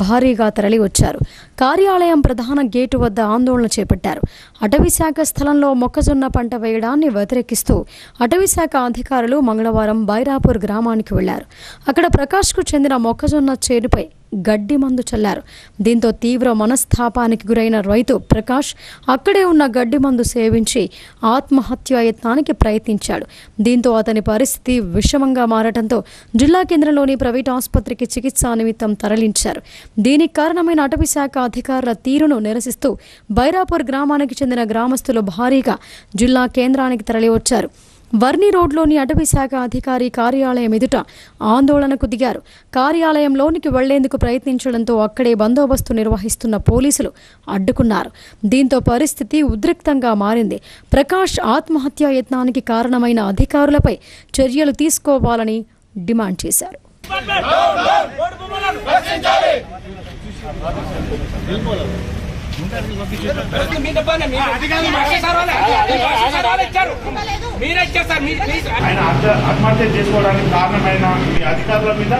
భారీగా తరలి వచ్చారు. కార్యాలయం ప్రధాన గేటు వద్ద ఆందోళన చేపట్టారు. అటవీ శాఖ స్థలంలో మొక్కజొన్న పంట వేయడాన్ని వ్యతిరేకిస్తూ అటవీ శాఖ అధికారులు మంగళవారం బైరాపూర్ గ్రామానికి వెళ్లారు. అక్కడ ప్రకాష్కు చెందిన మొక్కజొన్న చేనుపై గడ్డి మందు చల్లారు. దీంతో తీవ్ర మనస్తాపానికి గురైన రైతు ప్రకాష్ అక్కడే ఉన్న గడ్డి మందు సేవించి ఆత్మహత్యా యత్నానికి ప్రయత్నించాడు. దీంతో అతని పరిస్థితి విషమంగా మారటంతో జిల్లా కేంద్రంలోని ప్రైవేట్ ఆసుపత్రికి చికిత్సా నిమిత్తం తరలించారు. దీనికి కారణమైన అటవీ శాఖ అధికారుల తీరును నిరసిస్తూ బైరాపూర్ గ్రామానికి చెందిన గ్రామస్తులు భారీగా జిల్లా కేంద్రానికి తరలివచ్చారు. వర్ని రోడ్లోని అటవీ శాఖ అధికారి కార్యాలయం ఎదుట ఆందోళనకు దిగారు. కార్యాలయంలోనికి వెళ్లేందుకు ప్రయత్నించడంతో అక్కడే బందోబస్తు నిర్వహిస్తున్న పోలీసులు అడ్డుకున్నారు. దీంతో పరిస్థితి ఉద్రిక్తంగా మారింది. ప్రకాష్ ఆత్మహత్యా యత్నానికి కారణమైన అధికారులపై చర్యలు తీసుకోవాలని డిమాండ్ చేశారు. ఆయన ఆత్మహత్య చేసుకోవడానికి కారణమైన మీ అధికారుల మీద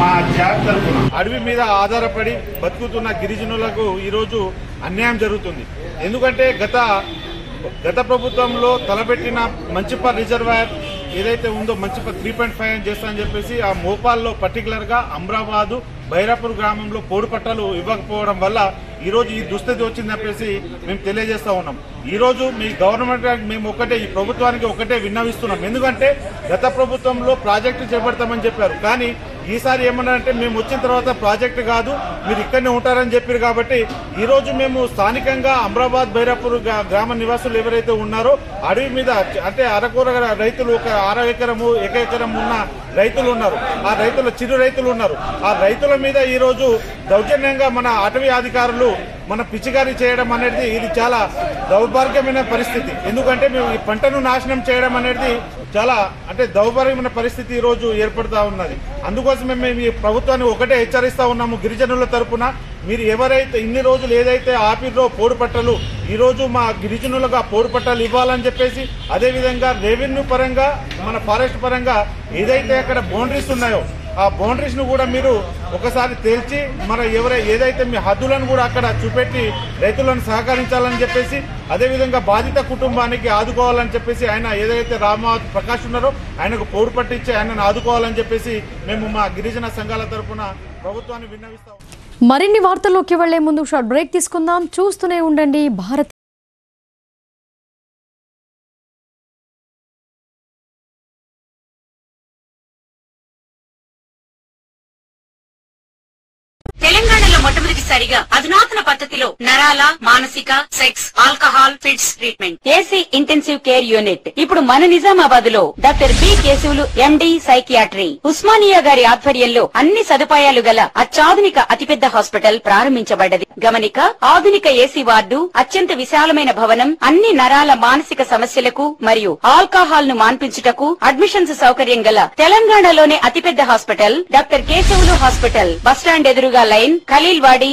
మా జాగ్ తరపున అడవి మీద ఆధారపడి బతుకుతున్న గిరిజనులకు ఈరోజు అన్యాయం జరుగుతుంది. ఎందుకంటే గత ప్రభుత్వంలో తలపెట్టిన మంచిపర్ రిజర్వాయర్ ఏదైతే ఉందో మంచి 3.5 అని చేస్తా అని చెప్పేసి ఆ మోపాల్లో పర్టికులర్గా అమ్రాబాదు బైరాపూర్ గ్రామంలో పోడు పట్టాలు ఇవ్వకపోవడం వల్ల ఈరోజు ఈ దుస్థితి వచ్చిందని చెప్పేసి మేము తెలియజేస్తా ఉన్నాం. ఈరోజు మీ గవర్నమెంట్ మేము ఒకటే ఈ ప్రభుత్వానికి ఒకటే విన్నవిస్తున్నాం. ఎందుకంటే గత ప్రభుత్వంలో ప్రాజెక్టు చేపడతామని చెప్పారు, కానీ ఈసారి ఏమన్నారంటే మేము వచ్చిన తర్వాత ప్రాజెక్టు కాదు మీరు ఇక్కడనే ఉంటారని చెప్పారు. కాబట్టి ఈరోజు మేము స్థానికంగా అమ్రాబాద్ బైరాపూర్ గ్రామ నివాసులు ఎవరైతే ఉన్నారో అడవి మీద అంటే అరకూర రైతులు ఒక 1 ఎకరము 1 ఎకరం ఉన్న రైతులు ఉన్నారు, ఆ రైతుల చిరు రైతులు ఉన్నారు. ఆ రైతుల మీద ఈరోజు దౌర్జన్యంగా మన అటవీ అధికారులు మన పిచ్చిగారి చేయడం అనేది ఇది చాలా దౌర్భాగ్యమైన పరిస్థితి. ఎందుకంటే మేము ఈ పంటను నాశనం చేయడం అనేది చాలా అంటే దౌర్భాగ్యమైన పరిస్థితి ఈరోజు ఏర్పడుతూ ఉన్నది. అందుకోసమే మేము ఈ ప్రభుత్వాన్ని ఒకటే హెచ్చరిస్తా ఉన్నాము. గిరిజనుల తరపున మీరు ఎవరైతే ఇన్ని రోజులు ఏదైతే ఆపిర్రో పోడు పట్టలు ఈరోజు మా గిరిజనులుగా పోడు పట్టాలు ఇవ్వాలని చెప్పేసి, అదేవిధంగా రెవెన్యూ పరంగా మన ఫారెస్ట్ పరంగా ఏదైతే అక్కడ బౌండరీస్ ఉన్నాయో ఆ బౌండరీస్ ను కూడా మీరు ఒకసారి తేల్చి మన ఏదైతే మీ హద్దులను కూడా అక్కడ చూపెట్టి రైతులను సహకరించాలని చెప్పేసి, అదేవిధంగా బాధిత కుటుంబానికి ఆదుకోవాలని చెప్పేసి ఆయన ఏదైతే రామావత్ ప్రకాష్ ఉన్నారో ఆయనకు పోడు పట్టించి ఆయనను ఆదుకోవాలని చెప్పేసి మేము మా గిరిజన సంఘాల తరఫున ప్రభుత్వాన్ని విన్నవిస్తాం. మరిన్ని వార్తల్లోకి వెళ్లే ముందు షార్ట్ బ్రేక్ తీసుకుందాం. చూస్తూనే ఉండండి భారత్. తెలంగాణలో మొట్టమొదటిసారిగా అధునాతన పద్ధతిలో నరాల మానసిక sex alcohol fits treatment AC intensive care unit ఇప్పుడు మన నిజామాబాద్ లో doctor B Keshavulu MD psychiatry Osmania గారి ఆధ్వర్యంలో అన్ని సదుపాయాలు గల అత్యాధునిక అతిపెద్ద హాస్పిటల్ ప్రారంభించబడ్డది. గమనిక ఆధునిక ఏసీ వార్డు, అత్యంత విశాలమైన భవనం, అన్ని నరాల మానసిక సమస్యలకు మరియు ఆల్కహాల్ ను మాన్పించుటకు అడ్మిషన్స్ సౌకర్యం గల తెలంగాణలోనే అతిపెద్ద hospital doctor Keshavulu hospital. Bus stand ఎదురుగా లైన్ ఖలీల్వాడి.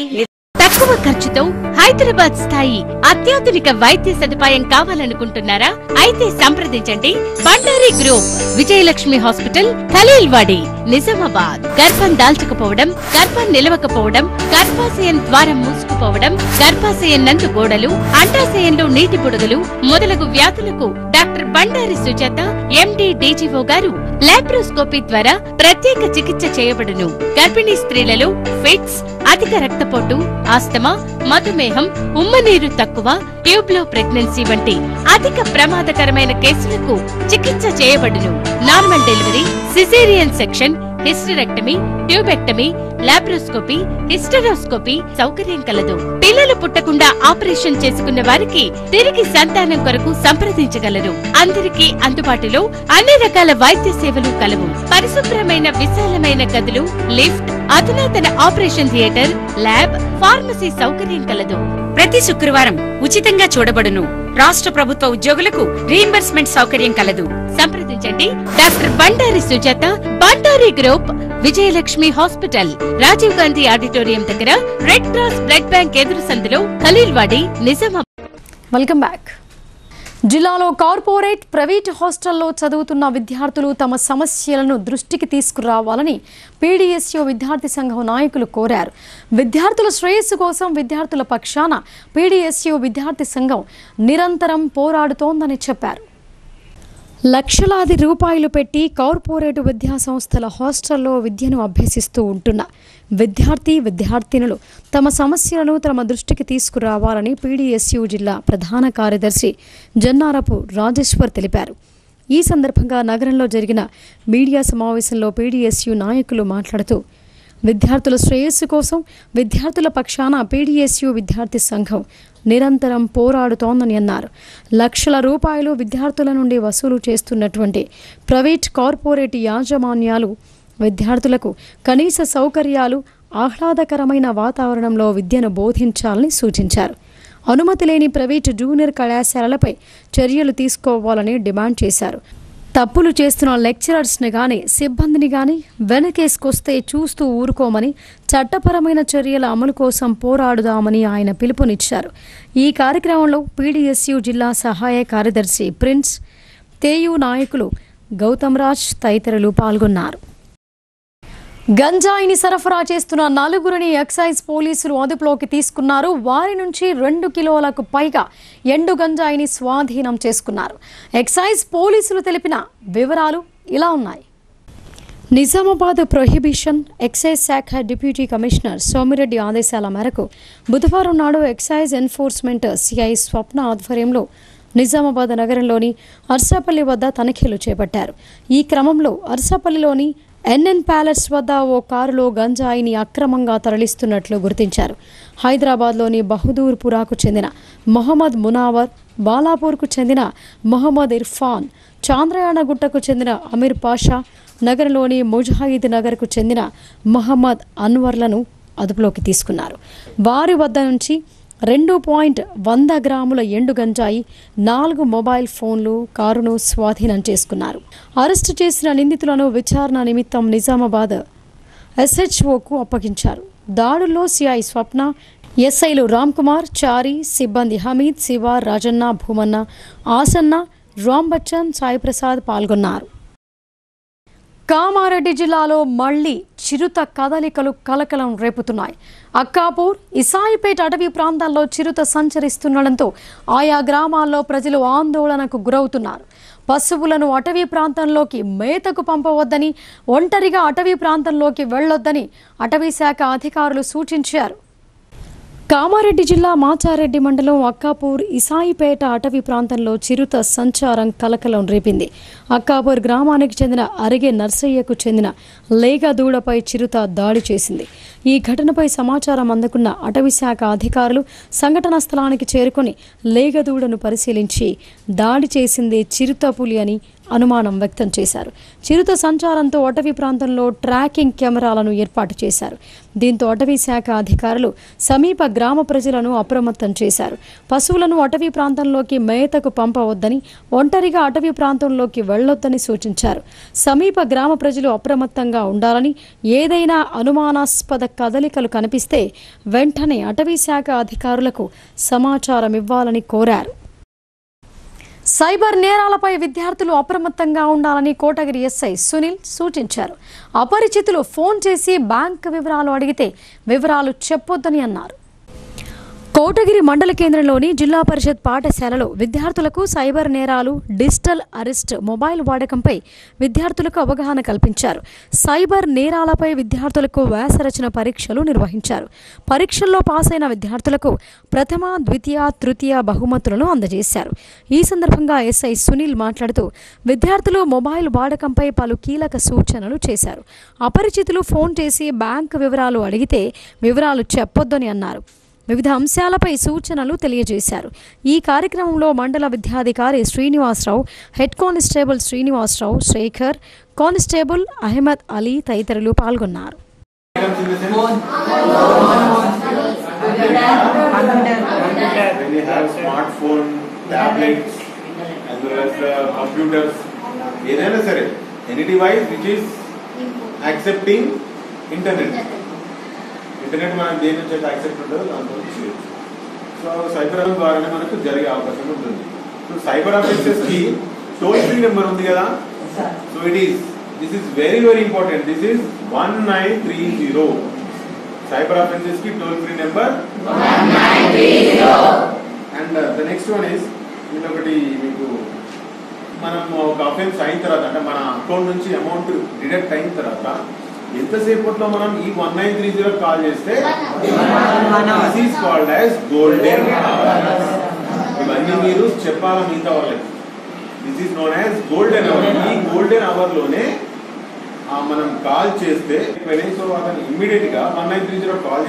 తక్కువ ఖర్చుతో హైదరాబాద్ స్థాయి అత్యాధునిక వైద్య సదుపాయం కావాలనుకుంటున్నారా? అయితే సంప్రదించండి బండారి గ్రూప్, విజయలక్ష్మి హాస్పిటల్, ఖలీల్వాడి, నిజామాబాద్. గర్భం దాల్చకపోవడం, గర్భం నిలవకపోవడం, గర్భాశయం ద్వారం మూసుకుపోవడం, గర్భాశయం నందు గోడలు, అండాశయంలో నీటి బుడగలు మొదలగు వ్యాధులకు డాక్టర్ బండారి సుజాత ఎండి డీజీఓ గారు లాప్రోస్కోపీ ద్వారా ప్రత్యేక చికిత్స చేయబడును. గర్భిణీ స్త్రీలలో ఫిట్స్, అధిక రక్తపోటు, ఆస్తమా, మధుమేహం, ఉమ్మనీరు తక్కువ, ట్యూబ్లో ప్రెగ్నెన్సీ వంటి అధిక ప్రమాదకరమైన కేసులకు చికిత్స చేయబడును. Normal delivery, caesarean section, hysterectomy, tubectomy, laparoscopy, hysteroscopy సౌకర్యం కలదు. పిల్లలు పుట్టకుండా ఆపరేషన్ చేసుకున్న వారికి తిరిగి సంతానం కొరకు సంప్రదించగలరు. అందరికీ అందుబాటులో అన్ని రకాల వైద్య సేవలు కలవు. పరిశుభ్రమైన విశాలమైన గదులు, లిఫ్ట్, అధునాతన ఆపరేషన్ థియేటర్, ల్యాబ్, ఫార్మసీ సౌకర్యం కలదు. ప్రతి శుక్రవారం ఉచితంగా చూడబడును. రాష్ట్ర ప్రభుత్వ ఉద్యోగులకు రీయింబర్స్మెంట్ సౌకర్యం కలదు. సంప్రదించండి doctor Bandari Sujatha, Bandari group, Vijayalakshmi hospital, Rajiv Gandhi auditorium దగ్గర, రెడ్ క్రాస్ బ్లడ్ బ్యాంక్ ఎదురు సందులో, ఖలీల్వాడి, నిజామాబాద్. Welcome back. జిల్లాలో కార్పొరేట్, ప్రైవేట్ హాస్టల్లో చదువుతున్న విద్యార్థులు తమ సమస్యలను దృష్టికి తీసుకురావాలని పీడీఎస్యూ విద్యార్థి సంఘం నాయకులు కోరారు. విద్యార్థుల శ్రేయస్సు కోసం విద్యార్థుల పక్షాన పీడీఎస్యూ విద్యార్థి సంఘం నిరంతరం పోరాడుతోందని చెప్పారు. లక్షలాది రూపాయలు పెట్టి కార్పొరేట్ విద్యా సంస్థల హాస్టల్లో విద్యను అభ్యసిస్తూ ఉంటున్న విద్యార్థినులు తమ సమస్యలను తమ దృష్టికి తీసుకురావాలని పీడీఎస్యూ జిల్లా ప్రధాన కార్యదర్శి జన్నారపు రాజేశ్వర్ తెలిపారు. ఈ సందర్భంగా నగరంలో జరిగిన మీడియా సమావేశంలో పీడీఎస్యూ నాయకులు మాట్లాడుతూ విద్యార్థుల శ్రేయస్సు కోసం విద్యార్థుల పక్షాన పీడీఎస్యూ విద్యార్థి సంఘం నిరంతరం పోరాడుతోందని అన్నారు. లక్షల రూపాయలు విద్యార్థుల నుండి వసూలు చేస్తున్నటువంటి ప్రైవేట్, కార్పొరేట్ యాజమాన్యాలు విద్యార్థులకు కనీస సౌకర్యాలు, ఆహ్లాదకరమైన వాతావరణంలో విద్యను బోధించాలని సూచించారు. అనుమతి లేని ప్రైవేటు జూనియర్ కళాశాలలపై చర్యలు తీసుకోవాలని డిమాండ్ చేశారు. తప్పులు చేస్తున్న లెక్చరర్స్ని కానీ సిబ్బందిని కానీ వెనకేసుకొస్తే చూస్తూ ఊరుకోమని, చట్టపరమైన చర్యల అమలు కోసం పోరాడుదామని ఆయన పిలుపునిచ్చారు. ఈ కార్యక్రమంలో పీడీఎస్యూ జిల్లా సహాయ కార్యదర్శి ప్రిన్స్, తేయు నాయకులు గౌతమ్ రాజ్ తదితరులు పాల్గొన్నారు. గంజాయిని సరఫరా చేస్తున్న 4గురిని ఎక్సైజ్ పోలీసులు అదుపులోకి తీసుకున్నారు. వారి నుంచి 2 కిలోలకు పైగా ఎండు గంజాయిని స్వాధీనం చేసుకున్నారు. ఎక్సైజ్ పోలీసులు తెలిపిన వివరాలు ఇలా ఉన్నాయి. నిజామాబాద్ ప్రొహిబిషన్ ఎక్సైజ్ శాఖ డిప్యూటీ కమిషనర్ సోమిరెడ్డి ఆదేశాల మేరకు బుధవారం నాడు ఎక్సైజ్ ఎన్ఫోర్స్మెంట్ సిఐ స్వప్న ఆధ్వర్యంలో నిజామాబాద్ నగరంలోని అర్సాపల్లి వద్ద తనిఖీలు చేపట్టారు. ఈ క్రమంలో అర్సాపల్లిలోని ఎన్ఎన్ ప్యాలెస్ వద్ద ఓ కారులో గంజాయిని అక్రమంగా తరలిస్తున్నట్లు గుర్తించారు. హైదరాబాద్లోని బహదూర్పురాకు చెందిన మొహమ్మద్ మునావర్, బాలాపూర్కు చెందిన మొహమ్మద్ ఇర్ఫాన్, చాంద్రయానగుట్టకు చెందిన అమీర్ పాషా, నగరంలోని ముజాహిద్ నగర్కు చెందిన మొహమ్మద్ అన్వర్లను అదుపులోకి తీసుకున్నారు. వారి వద్ద నుంచి 2.100 గ్రాముల ఎండు గంజాయి, 4 మొబైల్ ఫోన్లు, కారును స్వాధీనం చేసుకున్నారు. అరెస్టు చేసిన నిందితులను విచారణ నిమిత్తం నిజామాబాద్ SHOకు అప్పగించారు. దాడుల్లో సిఐ స్వప్న, ఎస్ఐలు రామ్ కుమార్, చారి, సిబ్బంది హమీద్, శివ, రాజన్న, భూమన్న, ఆసన్న, రామ్ బచ్చన్, సాయి ప్రసాద్ పాల్గొన్నారు. కామారెడ్డి జిల్లాలో మళ్లీ చిరుత కదలికలు కలకలం రేపుతున్నాయి. అక్కాపూర్, ఇసాయిపేట అటవీ ప్రాంతాల్లో చిరుత సంచరిస్తుండటంతో ఆయా గ్రామాల్లో ప్రజలు ఆందోళనకు గురవుతున్నారు. పశువులను అటవీ ప్రాంతంలోకి మేతకు పంపవద్దని, ఒంటరిగా అటవీ ప్రాంతంలోకి వెళ్లొద్దని అటవీ శాఖ అధికారులు సూచించారు. కామారెడ్డి జిల్లా మాచారెడ్డి మండలం అక్కాపూర్, ఇసాయిపేట అటవీ ప్రాంతంలో చిరుత సంచారం కలకలం రేపింది. అక్కాపూర్ గ్రామానికి చెందిన అరిగే నర్సయ్యకు చెందిన లేగదూడపై చిరుత దాడి చేసింది. ఈ ఘటనపై సమాచారం అందుకున్న అటవీ శాఖ అధికారులు సంఘటనా స్థలానికి చేరుకుని లేగదూడను పరిశీలించి దాడి చేసింది చిరుత పులి అని అనుమానం వ్యక్తం చేశారు. చిరుత సంచారంతో అటవీ ప్రాంతంలో ట్రాకింగ్ కెమెరాలను ఏర్పాటు చేశారు. దీంతో అటవీ శాఖ అధికారులు సమీప గ్రామ ప్రజలను అప్రమత్తం చేశారు. పశువులను అటవీ ప్రాంతంలోకి మేతకు పంపవద్దని, ఒంటరిగా అటవీ ప్రాంతంలోకి వెళ్లొద్దని సూచించారు. సమీప గ్రామ ప్రజలు అప్రమత్తంగా ఉండాలని, ఏదైనా అనుమానాస్పద కదలికలు కనిపిస్తే వెంటనే అటవీ శాఖ అధికారులకు సమాచారం ఇవ్వాలని కోరారు. సైబర్ నేరాలపై విద్యార్థులు అప్రమత్తంగా ఉండాలని కోటగిరి ఎస్ఐ సునీల్ సూచించారు. అపరిచితులు ఫోన్ చేసి బ్యాంక్ వివరాలు అడిగితే వివరాలు చెప్పొద్దని అన్నారు. కోటగిరి మండల కేంద్రంలోని జిల్లా పరిషత్ పాఠశాలలో విద్యార్థులకు సైబర్ నేరాలు, డిజిటల్ అరెస్ట్, మొబైల్ వాడకంపై విద్యార్థులకు అవగాహన కల్పించారు. సైబర్ నేరాలపై విద్యార్థులకు వ్యాసరచన పరీక్షలు నిర్వహించారు. పరీక్షల్లో పాస్ అయిన విద్యార్థులకు ప్రథమ, ద్వితీయ, తృతీయ బహుమతులను అందజేశారు. ఈ సందర్భంగా ఎస్ఐ సునీల్ మాట్లాడుతూ విద్యార్థులు మొబైల్ వాడకంపై పలు కీలక సూచనలు చేశారు. అపరిచితులు ఫోన్ చేసి బ్యాంకు వివరాలు అడిగితే వివరాలు చెప్పొద్దని అన్నారు. వివిధ అంశాలపై సూచనలు తెలియజేశారు. ఈ కార్యక్రమంలో మండల విద్యాధికారి Srinivasarao, head constable Srinivasarao, Shekhar, constable Ahmed Ali తదితరులు పాల్గొన్నారు. ఇంటర్నెట్ మనం దేని నుంచి అయితే యాక్సెప్ట్ ఉంటుందో దాంతో చేయొచ్చు. సో సైబర్ ద్వారానే మనకు జరిగే అవకాశం ఉంటుంది. సో సైబర్ అఫెన్సెస్కి టోల్ ఫ్రీ నెంబర్ ఉంది కదా. So this is very very important. This is 1930. Cyber అఫెన్సెస్కి toll free number 1930. And the next one is ఒకటి మీకు మనం ఒక అఫెన్స్ అయిన తర్వాత, అంటే మన అకౌంట్ నుంచి అమౌంట్ డిడక్ట్ అయిన తర్వాత ఎంతసేపట్లో మనం ఈ 1930 కాల్ చేస్తే this is called as golden hour. ఇవన్నీ మీరు చెప్పాలా మిగతా వాళ్ళకి. This is known as golden hour. ఈ గోల్డెన్ అవర్ లోనే మనం కాల్ చేస్తే సో అతను ఇమ్మీడియట్ గా 1930 కాల్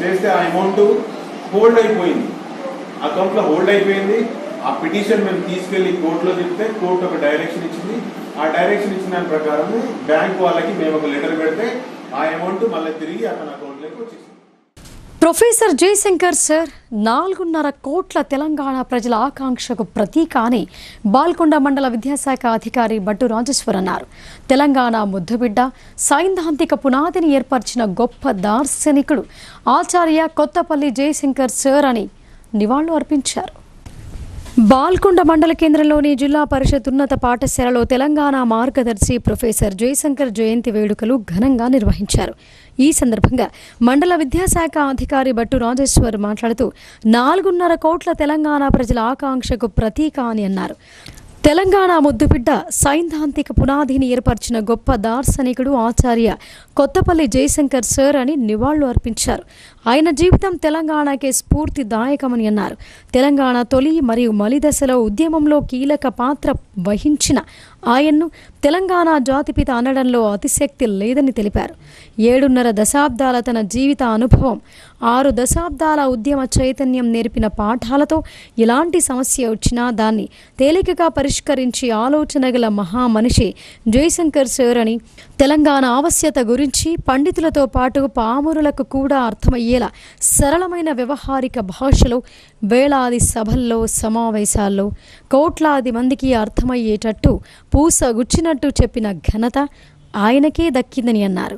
చేస్తే ఆ అమౌంట్ హోల్డ్ అయిపోయింది, అకౌంట్ లో హోల్డ్ అయిపోయింది. ఆ పిటిషన్ మేము తీసుకెళ్లి కోర్టులో చెప్తే కోర్టు ఒక డైరెక్షన్ ఇచ్చింది. ఆ డైరెక్షన్ ఇచ్చిన దాని ప్రకారం బ్యాంక్ వాళ్ళకి మేము ఒక లెటర్ పెడితే ఆ అమౌంట్ మళ్ళీ తిరిగి అతని అకౌంట్లోకి వచ్చేసింది. ప్రొఫెసర్ జయశంకర్ సార్ 4.5 కోట్ల తెలంగాణ ప్రజల ఆకాంక్షకు ప్రతీక అని బాల్కొండ మండల విద్యాశాఖ అధికారి బట్టు రాజేశ్వర్ అన్నారు. తెలంగాణ ముద్దుబిడ్డ, సైద్ధాంతిక పునాదిని ఏర్పరిచిన గొప్ప దార్శనికుడు ఆచార్య కొత్తపల్లి జయశంకర్ సార్ అని నివాళులు అర్పించారు. బాల్కొండ మండల కేంద్రంలోని జిల్లా పరిషత్ ఉన్నత పాఠశాలలో తెలంగాణ మార్గదర్శి ప్రొఫెసర్ జయశంకర్ జయంతి వేడుకలు ఘనంగా నిర్వహించారు. ఈ సందర్భంగా మండల విద్యాశాఖ అధికారి బట్టు రాజేశ్వర్ మాట్లాడుతూ 4.5 కోట్ల తెలంగాణ ప్రజల ఆకాంక్షకు ప్రతీక అని అన్నారు. తెలంగాణ ముద్దుబిడ్డ సైద్ధాంతిక పునాదిని ఏర్పరిచిన గొప్ప దార్శనికుడు ఆచార్య కొత్తపల్లి జయశంకర్ సార్ అని నివాళులు అర్పించారు. ఆయన జీవితం తెలంగాణకే స్ఫూర్తిదాయకమని అన్నారు. తెలంగాణ తొలి మరియు మలి దశలో ఉద్యమంలో కీలక పాత్ర వహించిన ఆయన్ను తెలంగాణ జాతిపిత అనడంలో అతిశక్తి లేదని తెలిపారు. 7.5 దశాబ్దాల తన జీవిత అనుభవం, 6 దశాబ్దాల ఉద్యమ చైతన్యం నేర్పిన పాఠాలతో ఎలాంటి సమస్య వచ్చినా దాన్ని తేలికగా పరిష్కరించి ఆలోచన గల మహామనిషి జయశంకర్ సార్ అని, తెలంగాణ ఆవశ్యత గురించి పండితులతో పాటు పామరులకు కూడా అర్థమయ్యేలా సరళమైన వ్యవహారిక భాషలో వేలాది సభల్లో సమావేశాల్లో కోట్లాది మందికి అర్థమయ్యేటట్టు పూసగుచ్చినట్టు చెప్పిన ఘనత ఆయనకే దక్కిందని అన్నారు.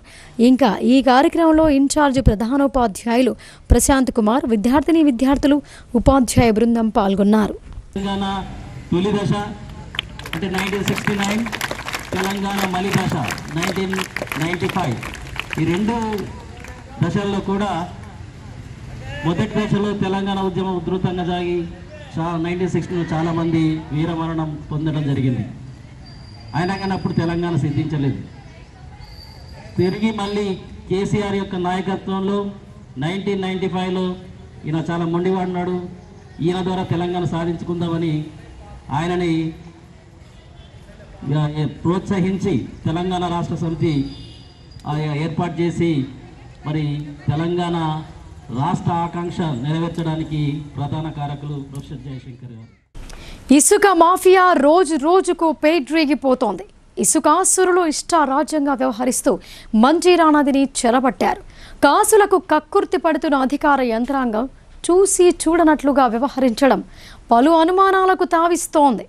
ఇంకా ఈ కార్యక్రమంలో ఇన్ఛార్జి ప్రధానోపాధ్యాయులు ప్రశాంత్ కుమార్, విద్యార్థులు, ఉపాధ్యాయ బృందం పాల్గొన్నారు. తెలంగాణ తొలి దశ అంటే 1969, తెలంగాణ మలి దశ 1995. ఈ 2 దశల్లో కూడా మొదటి దశలో తెలంగాణ ఉద్యమం ఉధృతంగా సాగి 1960లో చాలామంది వీరమరణం పొందడం జరిగింది. అయినా కానీ అప్పుడు తెలంగాణ సిద్ధించలేదు. తిరిగి మళ్ళీ కేసీఆర్ యొక్క నాయకత్వంలో 1995లో ఈయన చాలా మొండివాడినాడు. ఈయన ద్వారా తెలంగాణ సాధించుకుందామని ఆయనని ప్రోత్సహించి తెలంగాణ రాష్ట్ర సమితి ఏర్పాటు చేసి మరి తెలంగాణ రాష్ట్ర ఆకాంక్ష నెరవేర్చడానికి ప్రధాన కారకులు ప్రొఫెసర్ జయశంకర్ గారు. ఇసుక మాఫియా రోజు రోజుకు పేట్రేగిపోతోంది. ఇసుకాసురులు ఇష్టారాజ్యంగా వ్యవహరిస్తూ మంజీరా నదిని చెరబట్టారు. కాసులకు కక్కుర్తి పడుతున్న అధికార యంత్రాంగం చూసి చూడనట్లుగా వ్యవహరించడం పలు అనుమానాలకు తావిస్తోంది.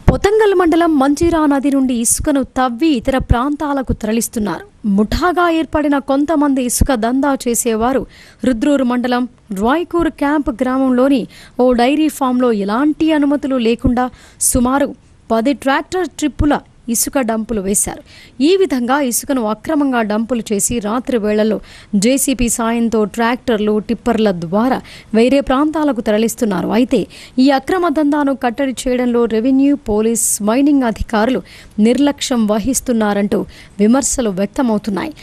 పొతంగల్ మండలం మంజీరా నది నుండి ఇసుకను తవ్వి ఇతర ప్రాంతాలకు తరలిస్తున్నారు. ముఠాగా ఏర్పడిన కొంతమంది ఇసుక దందా చేసేవారు రుద్రూరు మండలం రాయ్కూర్ క్యాంప్ గ్రామంలోని ఓ డైరీ ఫామ్లో ఎలాంటి అనుమతులు లేకుండా సుమారు 10 ట్రాక్టర్ ట్రిప్పుల ఇసుక డంపులు వేశారు. ఈ విధంగా ఇసుకను అక్రమంగా డంపులు చేసి రాత్రి వేళల్లో జేసీపీ సాయంతో ట్రాక్టర్లు, టిప్పర్ల ద్వారా వేరే ప్రాంతాలకు తరలిస్తున్నారు. అయితే ఈ అక్రమ దందాను కట్టడి చేయడంలో రెవెన్యూ, పోలీస్, మైనింగ్ అధికారులు నిర్లక్ష్యం వహిస్తున్నారంటూ విమర్శలు వ్యక్తమవుతున్నాయి.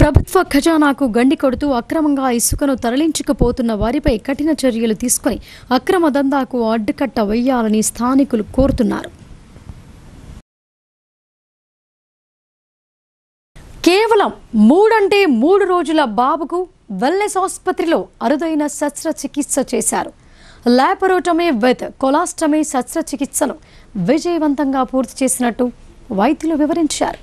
ప్రభుత్వ ఖజానాకు గండి కొడుతూ అక్రమంగా ఇసుకను తరలించుకుపోతున్న వారిపై కఠిన చర్యలు తీసుకుని అక్రమ దందాకు అడ్డుకట్ట వేయాలని స్థానికులు కోరుతున్నారు. కేవలం 3 రోజుల బాబుకు వెల్నెస్ ఆసుపత్రిలో అరుదైన శస్త్రచికిత్స చేశారు. లాపరోటమీ విత్ కొలాస్టమీ శస్త్రచికిత్సను విజయవంతంగా పూర్తి చేసినట్టు వైద్యులు వివరించారు.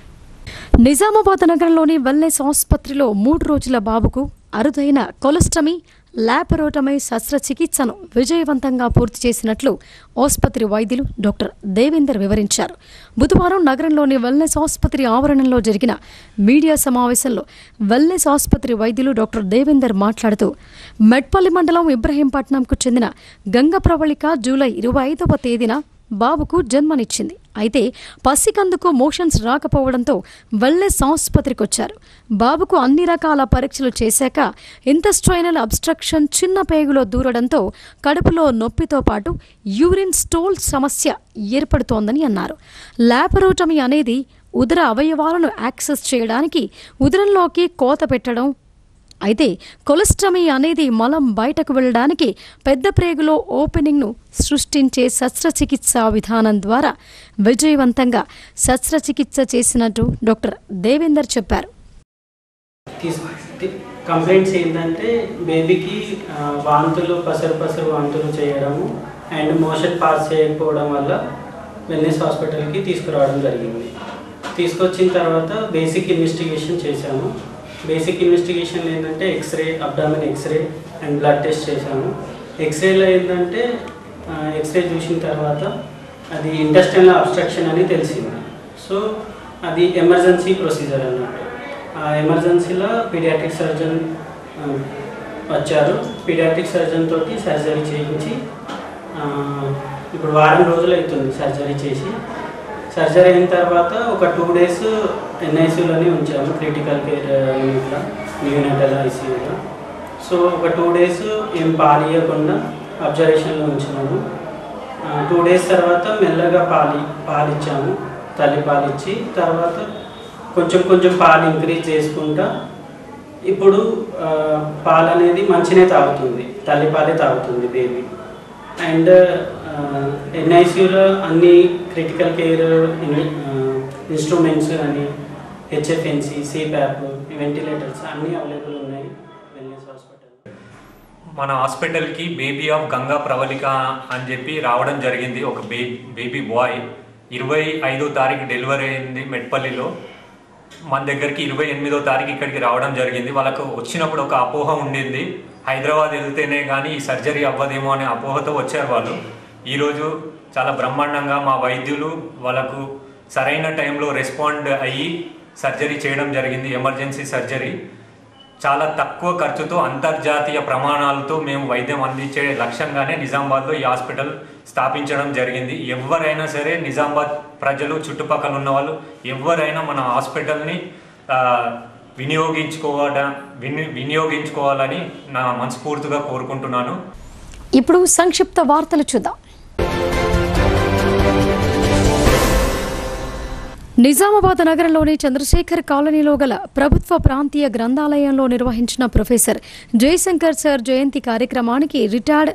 నిజామాబాద్ నగరంలోని వెల్నెస్ ఆసుపత్రిలో 3 రోజుల బాబుకు అరుదైన కొలస్టమీ, లాపరోటమీ శస్త్రచికిత్సను విజయవంతంగా పూర్తి చేసినట్లు ఆసుపత్రి వైద్యులు డాక్టర్ దేవేందర్ వివరించారు. బుధవారం నగరంలోని వెల్నెస్ ఆసుపత్రి ఆవరణలో జరిగిన మీడియా సమావేశంలో వెల్నెస్ ఆసుపత్రి వైద్యులు డాక్టర్ దేవేందర్ మాట్లాడుతూ, మెట్పల్లి మండలం ఇబ్రహీంపట్నంకు చెందిన గంగప్రవళిక జూలై 25వ తేదీన బాబుకు జన్మనిచ్చింది. అయితే పసికందుకు మోషన్స్ రాకపోవడంతో వెల్నెస్ ఆసుపత్రికి వచ్చారు. బాబుకు అన్ని రకాల పరీక్షలు చేశాక ఇంటెస్టైనల్ అబ్స్ట్రక్షన్, చిన్న పేగులో దూరడంతో కడుపులో నొప్పితో పాటు యూరిన్ స్టోల్ సమస్య ఏర్పడుతోందని అన్నారు. లాపరోటమీ అనేది ఉదర అవయవాలను యాక్సెస్ చేయడానికి ఉదరంలోకి కోత పెట్టడం. అయితే కొలెస్టమీ అనేది మలం బయటకు వెళ్ళడానికి పెద్ద ప్రేగులో ఓపెనింగ్ను సృష్టించే శస్త్రచికిత్సా విధానం ద్వారా విజయవంతంగా శస్త్రచికిత్స చేసినట్టు డాక్టర్ దేవేందర్ చెప్పారు. కంప్లైంట్స్ ఏంటంటే బేబీకి వాంతులు, పసరు వాంతులు చేయడము అండ్ మోషన్ పాస్ చేయకపోవడం వల్ల వెల్నెస్ హాస్పిటల్కి తీసుకురావడం జరిగింది. తీసుకొచ్చిన తర్వాత బేసిక్ ఇన్వెస్టిగేషన్ చేశాము. బేసిక్ ఇన్వెస్టిగేషన్ ఏంటంటే x-ray, abdomen x-ray and blood test చేశాము. ఎక్స్రేలో ఏంటంటే ఎక్స్రే చూసిన తర్వాత అది ఇంటెస్టైనల్ అబ్స్ట్రక్షన్ అని తెలిసింది. సో అది ఎమర్జెన్సీ ప్రొసీజర్ అన్నట్టు. ఆ ఎమర్జెన్సీలో పీడియాట్రిక్ సర్జన్ వచ్చారు. పీడియాట్రిక్ సర్జన్ తోటి సర్జరీ చేయించి ఇప్పుడు వారం రోజులు అవుతుంది సర్జరీ చేసి. సర్జరీ అయిన తర్వాత ఒక 2 days ఎన్ఐసీలోనే ఉంచాము, క్రిటికల్ కేర్ యూనిట్లో, న్యూనటల్ ఐసీయూలో. సో ఒక 2 days ఏం పాలియకుండా అబ్జర్వేషన్లో ఉంచినాము. 2 days తర్వాత మెల్లగా పాలిచ్చాము, తల్లి పాలిచ్చి తర్వాత కొంచెం పాలు ఇంక్రీజ్ చేసుకుంటా ఇప్పుడు పాలు అనేది మంచినే తాగుతుంది, తల్లి పాలే తాగుతుంది బేబీ. అండ్ ఎన్ఐసీయూలో అన్ని క్రిటికల్ కేర్ ఇన్స్ట్రుమెంట్స్ అని హెచ్ఎఫ్ఎన్సి, సిప్యాప్, వెంటిలేటర్స్ అన్నీ అవైలబుల్ ఉన్నాయి వెల్నెస్ హాస్పిటల్. మన హాస్పిటల్కి బేబీ ఆఫ్ గంగా ప్రవళిక అని చెప్పి రావడం జరిగింది. ఒక బేబీ బాయ్ 25వ తారీఖు డెలివరీ అయింది మెట్పల్లిలో. మన దగ్గరికి 28వ తారీఖు ఇక్కడికి రావడం జరిగింది. వాళ్ళకు వచ్చినప్పుడు ఒక అపోహ ఉండింది, హైదరాబాద్ వెళ్తేనే కానీ ఈ సర్జరీ అవ్వదేమో అనే అపోహతో వచ్చారు వాళ్ళు. ఈరోజు చాలా బ్రహ్మాండంగా మా వైద్యులు వాళ్ళకు సరైన టైంలో రెస్పాండ్ అయ్యి సర్జరీ చేయడం జరిగింది. ఎమర్జెన్సీ సర్జరీ చాలా తక్కువ ఖర్చుతో అంతర్జాతీయ ప్రమాణాలతో మేము వైద్యం అందించే లక్ష్యంగానే నిజామాబాద్లో ఈ హాస్పిటల్ స్థాపించడం జరిగింది. ఎవరైనా సరే నిజామాబాద్ ప్రజలు, చుట్టుపక్కల ఉన్న వాళ్ళు ఎవరైనా మన హాస్పిటల్ని వినియోగించుకోవాలని నా మనస్ఫూర్తిగా కోరుకుంటున్నాను. ఇప్పుడు సంక్షిప్త వార్తలు చూద్దాం. నిజామాబాద్ నగరంలోని చంద్రశేఖర్ కాలనీలో గల ప్రభుత్వ ప్రాంతీయ గ్రంథాలయంలో నిర్వహించిన ప్రొఫెసర్ జయశంకర్ సార్ జయంతి కార్యక్రమానికి రిటైర్డ్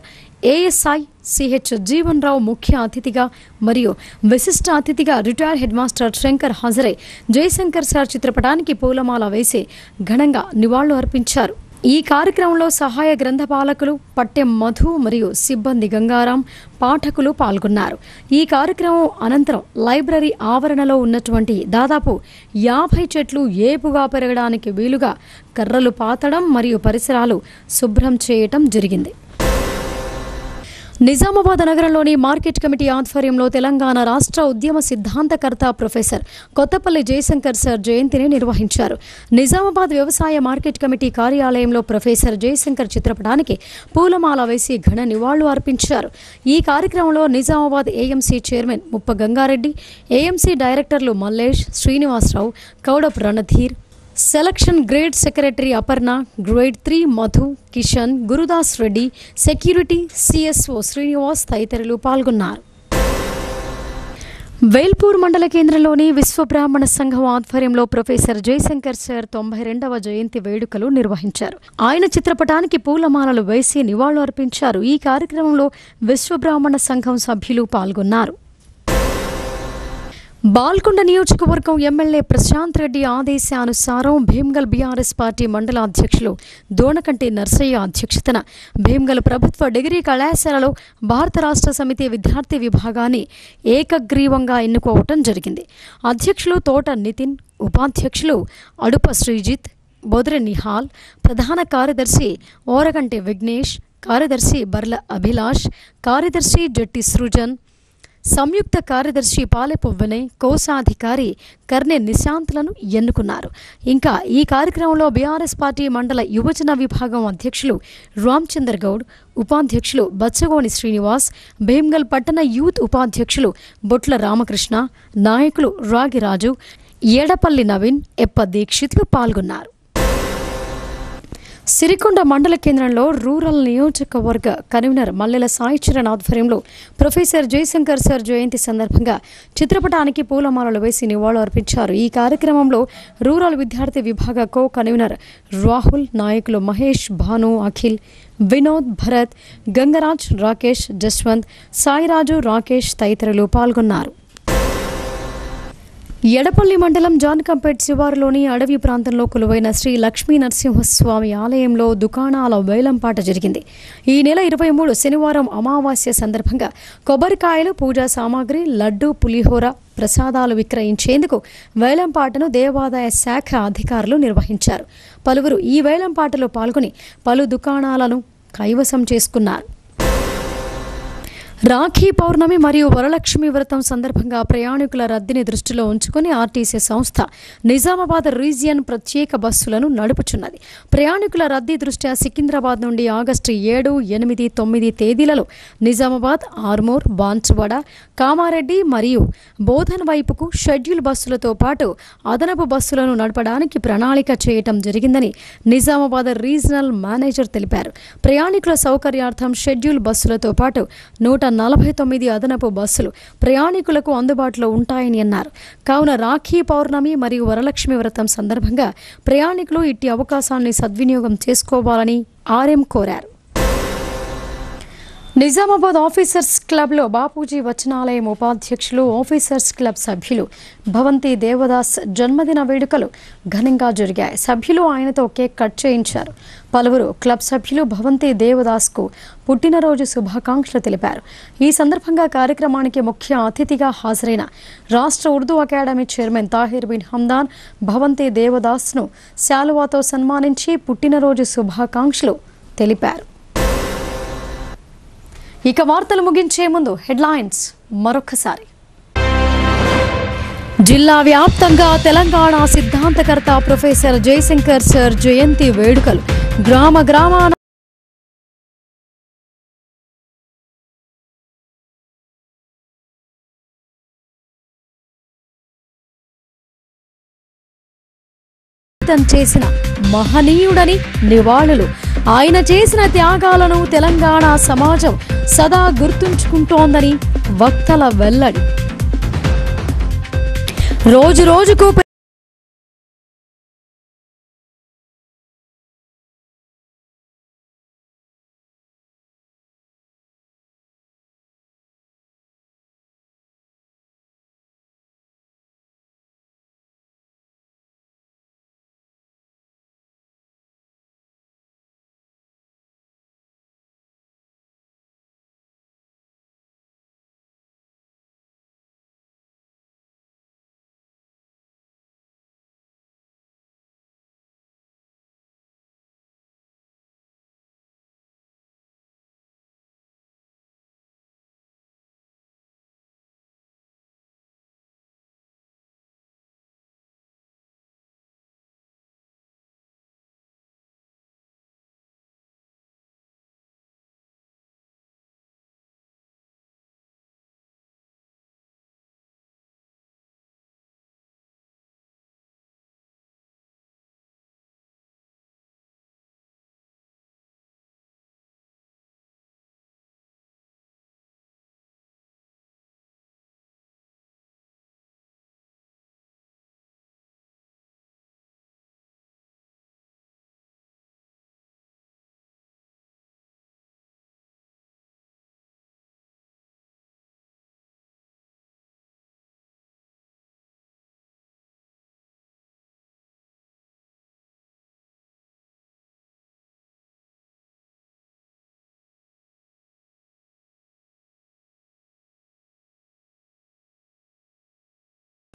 ఏఎస్ఐ సిహెచ్ జీవన్ రావు ముఖ్య అతిథిగా మరియు విశిష్ట అతిథిగా రిటైర్డ్ హెడ్ మాస్టర్ శంకర్ హాజరై జయశంకర్ సార్ చిత్రపటానికి పూలమాల వేసి ఘనంగా నివాళులు అర్పించారు. ఈ కార్యక్రమంలో సహాయ గ్రంథపాలకులు పట్టెం మధు మరియు సిబ్బంది గంగారాం, పాఠకులు పాల్గొన్నారు. ఈ కార్యక్రమం అనంతరం లైబ్రరీ ఆవరణలో ఉన్నటువంటి దాదాపు 50 చెట్లు ఏపుగా పెరగడానికి వీలుగా కర్రలు పాతడం మరియు పరిసరాలు శుభ్రం చేయటం జరిగింది. నిజామాబాద్ నగరంలోని మార్కెట్ కమిటీ ఆధ్వర్యంలో తెలంగాణ రాష్ట్ర ఉద్యమ సిద్ధాంతకర్త ప్రొఫెసర్ కొత్తపల్లి జయశంకర్ సార్ జయంతిని నిర్వహించారు. నిజామాబాద్ వ్యవసాయ మార్కెట్ కమిటీ కార్యాలయంలో ప్రొఫెసర్ జయశంకర్ చిత్రపటానికి పూలమాల వేసి ఘన నివాళులు అర్పించారు. ఈ కార్యక్రమంలో నిజామాబాద్ ఏఎంసీ చైర్మన్ ముప్ప గంగారెడ్డి, ఏఎంసీ డైరెక్టర్లు Mallesh, Srinivasarao, Kaudap Randhir, selection grade secretary Aparna, grade 3 Madhu, Kishan, Gurudas Reddy, security CSO Srinivas తదితరులు పాల్గొన్నారు. వేల్పూర్ మండల కేంద్రంలోని విశ్వబ్రాహ్మణ సంఘం ఆధ్వర్యంలో ప్రొఫెసర్ జయశంకర్ సార్ 92వ జయంతి వేడుకలు నిర్వహించారు. ఆయన చిత్రపటానికి పూలమాలలు వేసి నివాళులు అర్పించారు. ఈ కార్యక్రమంలో విశ్వబ్రాహ్మణ సంఘం సభ్యులు పాల్గొన్నారు. బాల్కొండ నియోజకవర్గం ఎమ్మెల్యే ప్రశాంత్ రెడ్డి ఆదేశానుసారం భీమ్గల్ బీఆర్ఎస్ పార్టీ మండల అధ్యక్షులు దోనకంటి నర్సయ్య అధ్యక్షతన భీమ్గల్ ప్రభుత్వ డిగ్రీ కళాశాలలో భారత రాష్ట్ర సమితి విద్యార్థి విభాగాన్ని ఏకగ్రీవంగా ఎన్నుకోవటం జరిగింది. అధ్యక్షులు తోట నితిన్, ఉపాధ్యక్షులు అడుప శ్రీజిత్, బొదరె నిహాల్, ప్రధాన కార్యదర్శి ఓరగంటి విఘ్నేష్, కార్యదర్శి బర్ల అభిలాష్, కార్యదర్శి జట్టి సృజన్, సంయుక్త కార్యదర్శి పాలెపు వినయ్, కోశాధికారి కర్నె నిశాంత్లను ఎన్నుకున్నారు. ఇంకా ఈ కార్యక్రమంలో బీఆర్ఎస్ పార్టీ మండల యువజన విభాగం అధ్యక్షులు రామచందర్ గౌడ్, ఉపాధ్యక్షులు బచ్చగోని శ్రీనివాస్, భీమ్గల్ పట్టణ యూత్ ఉపాధ్యక్షులు బొట్ల రామకృష్ణ, నాయకులు రాగిరాజు, ఏడపల్లి నవీన్, ఎప్ప దీక్షిత్లు పాల్గొన్నారు. సిరికొండ మండల కేంద్రంలో రూరల్ నియోజకవర్గ కన్వీనర్ మల్లెల సాయి చరణ్ ఆధ్వర్యంలో ప్రొఫెసర్ జయశంకర్ సార్ జయంతి సందర్భంగా చిత్రపటానికి పూలమాలలు వేసి నివాళులు అర్పించారు. ఈ కార్యక్రమంలో రూరల్ విద్యార్థి విభాగ కో కన్వీనర్ రాహుల్, నాయకులు మహేష్, భాను, అఖిల్, వినోద్, భరత్, గంగరాజ్, రాకేష్, జస్వంత్, సాయిరాజు, రాకేష్ తదితరులు పాల్గొన్నారు. ఎడపల్లి మండలం జాన్కంపేట్ శివారులోని అడవి ప్రాంతంలో కొలువైన శ్రీ లక్ష్మీ నరసింహస్వామి ఆలయంలో దుకాణాల వేలంపాట జరిగింది. ఈ నెల 23 శనివారం అమావాస్య సందర్భంగా కొబ్బరికాయలు, పూజా సామాగ్రి, లడ్డు, పులిహోర ప్రసాదాలు విక్రయించేందుకు వేలంపాటను దేవాదాయ శాఖ అధికారులు నిర్వహించారు. పలువురు ఈ వేలంపాటలో పాల్గొని పలు దుకాణాలను కైవసం చేసుకున్నారు. రాఖీ పౌర్ణమి మరియు వరలక్ష్మి వ్రతం సందర్భంగా ప్రయాణికుల రద్దీని దృష్టిలో ఉంచుకుని ఆర్టీసీ సంస్థ నిజామాబాద్ రీజియన్ ప్రత్యేక బస్సులను నడుపుచున్నది. ప్రయాణికుల రద్దీ దృష్ట్యా సికింద్రాబాద్ నుండి ఆగస్టు 7, 8, 9 తేదీలలో నిజామాబాద్, ఆర్మూర్, బాన్సువాడ, కామారెడ్డి మరియు బోధన్ వైపుకు షెడ్యూల్ బస్సులతో పాటు అదనపు బస్సులను నడపడానికి ప్రణాళిక చేయటం జరిగిందని నిజామాబాద్ రీజనల్ మేనేజర్ తెలిపారు. ప్రయాణికుల సౌకర్యార్థం షెడ్యూల్ బస్సులతో పాటు 149 అదనపు బస్సులు ప్రయాణికులకు అందుబాటులో ఉంటాయని అన్నారు. కావున రాఖీ పౌర్ణమి మరియు వరలక్ష్మి వ్రతం సందర్భంగా ప్రయాణికులు ఇట్టి అవకాశాన్ని సద్వినియోగం చేసుకోవాలని ఆర్ఎం కోరారు. నిజామాబాద్ ఆఫీసర్స్ క్లబ్లో బాపూజీ వచనాలయం ఉపాధ్యక్షులు, ఆఫీసర్స్ క్లబ్ సభ్యులు భవంతి దేవదాస్ జన్మదిన వేడుకలు ఘనంగా జరిగాయి. సభ్యులు ఆయనతో కేక్ కట్ చేయించారు. పలువురు క్లబ్ సభ్యులు భవంతి దేవదాస్కు పుట్టినరోజు శుభాకాంక్షలు తెలిపారు. ఈ సందర్భంగా కార్యక్రమానికి ముఖ్య అతిథిగా హాజరైన రాష్ట్ర ఉర్దూ అకాడమీ చైర్మన్ తాహిర్ బిన్ హమ్దాన్ భవంతి దేవదాస్ను శాలువాతో సన్మానించి పుట్టినరోజు శుభాకాంక్షలు తెలిపారు. ఇక వార్తలు ముగించే ముందు హెడ్లైన్స్ మరొకసారి. జిల్లా వ్యాప్తంగా తెలంగాణ సిద్ధాంతకర్త ప్రొఫెసర్ జయశంకర్ సర్ జయంతి వేడుకలు. గ్రామాన చేసిన మహనీయుడని నివాళులు. ఆయన చేసిన త్యాగాలను తెలంగాణ సమాజం సదా గుర్తుంచుకుంటోందని వక్తల వెల్లడి. రోజు రోజుకు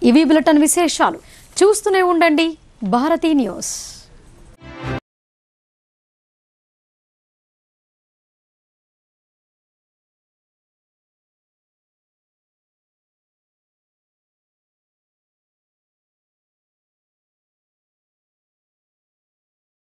ఇవి బులెటిన్ విశేషాలు. చూస్తూనే ఉండండి భారతీ న్యూస్.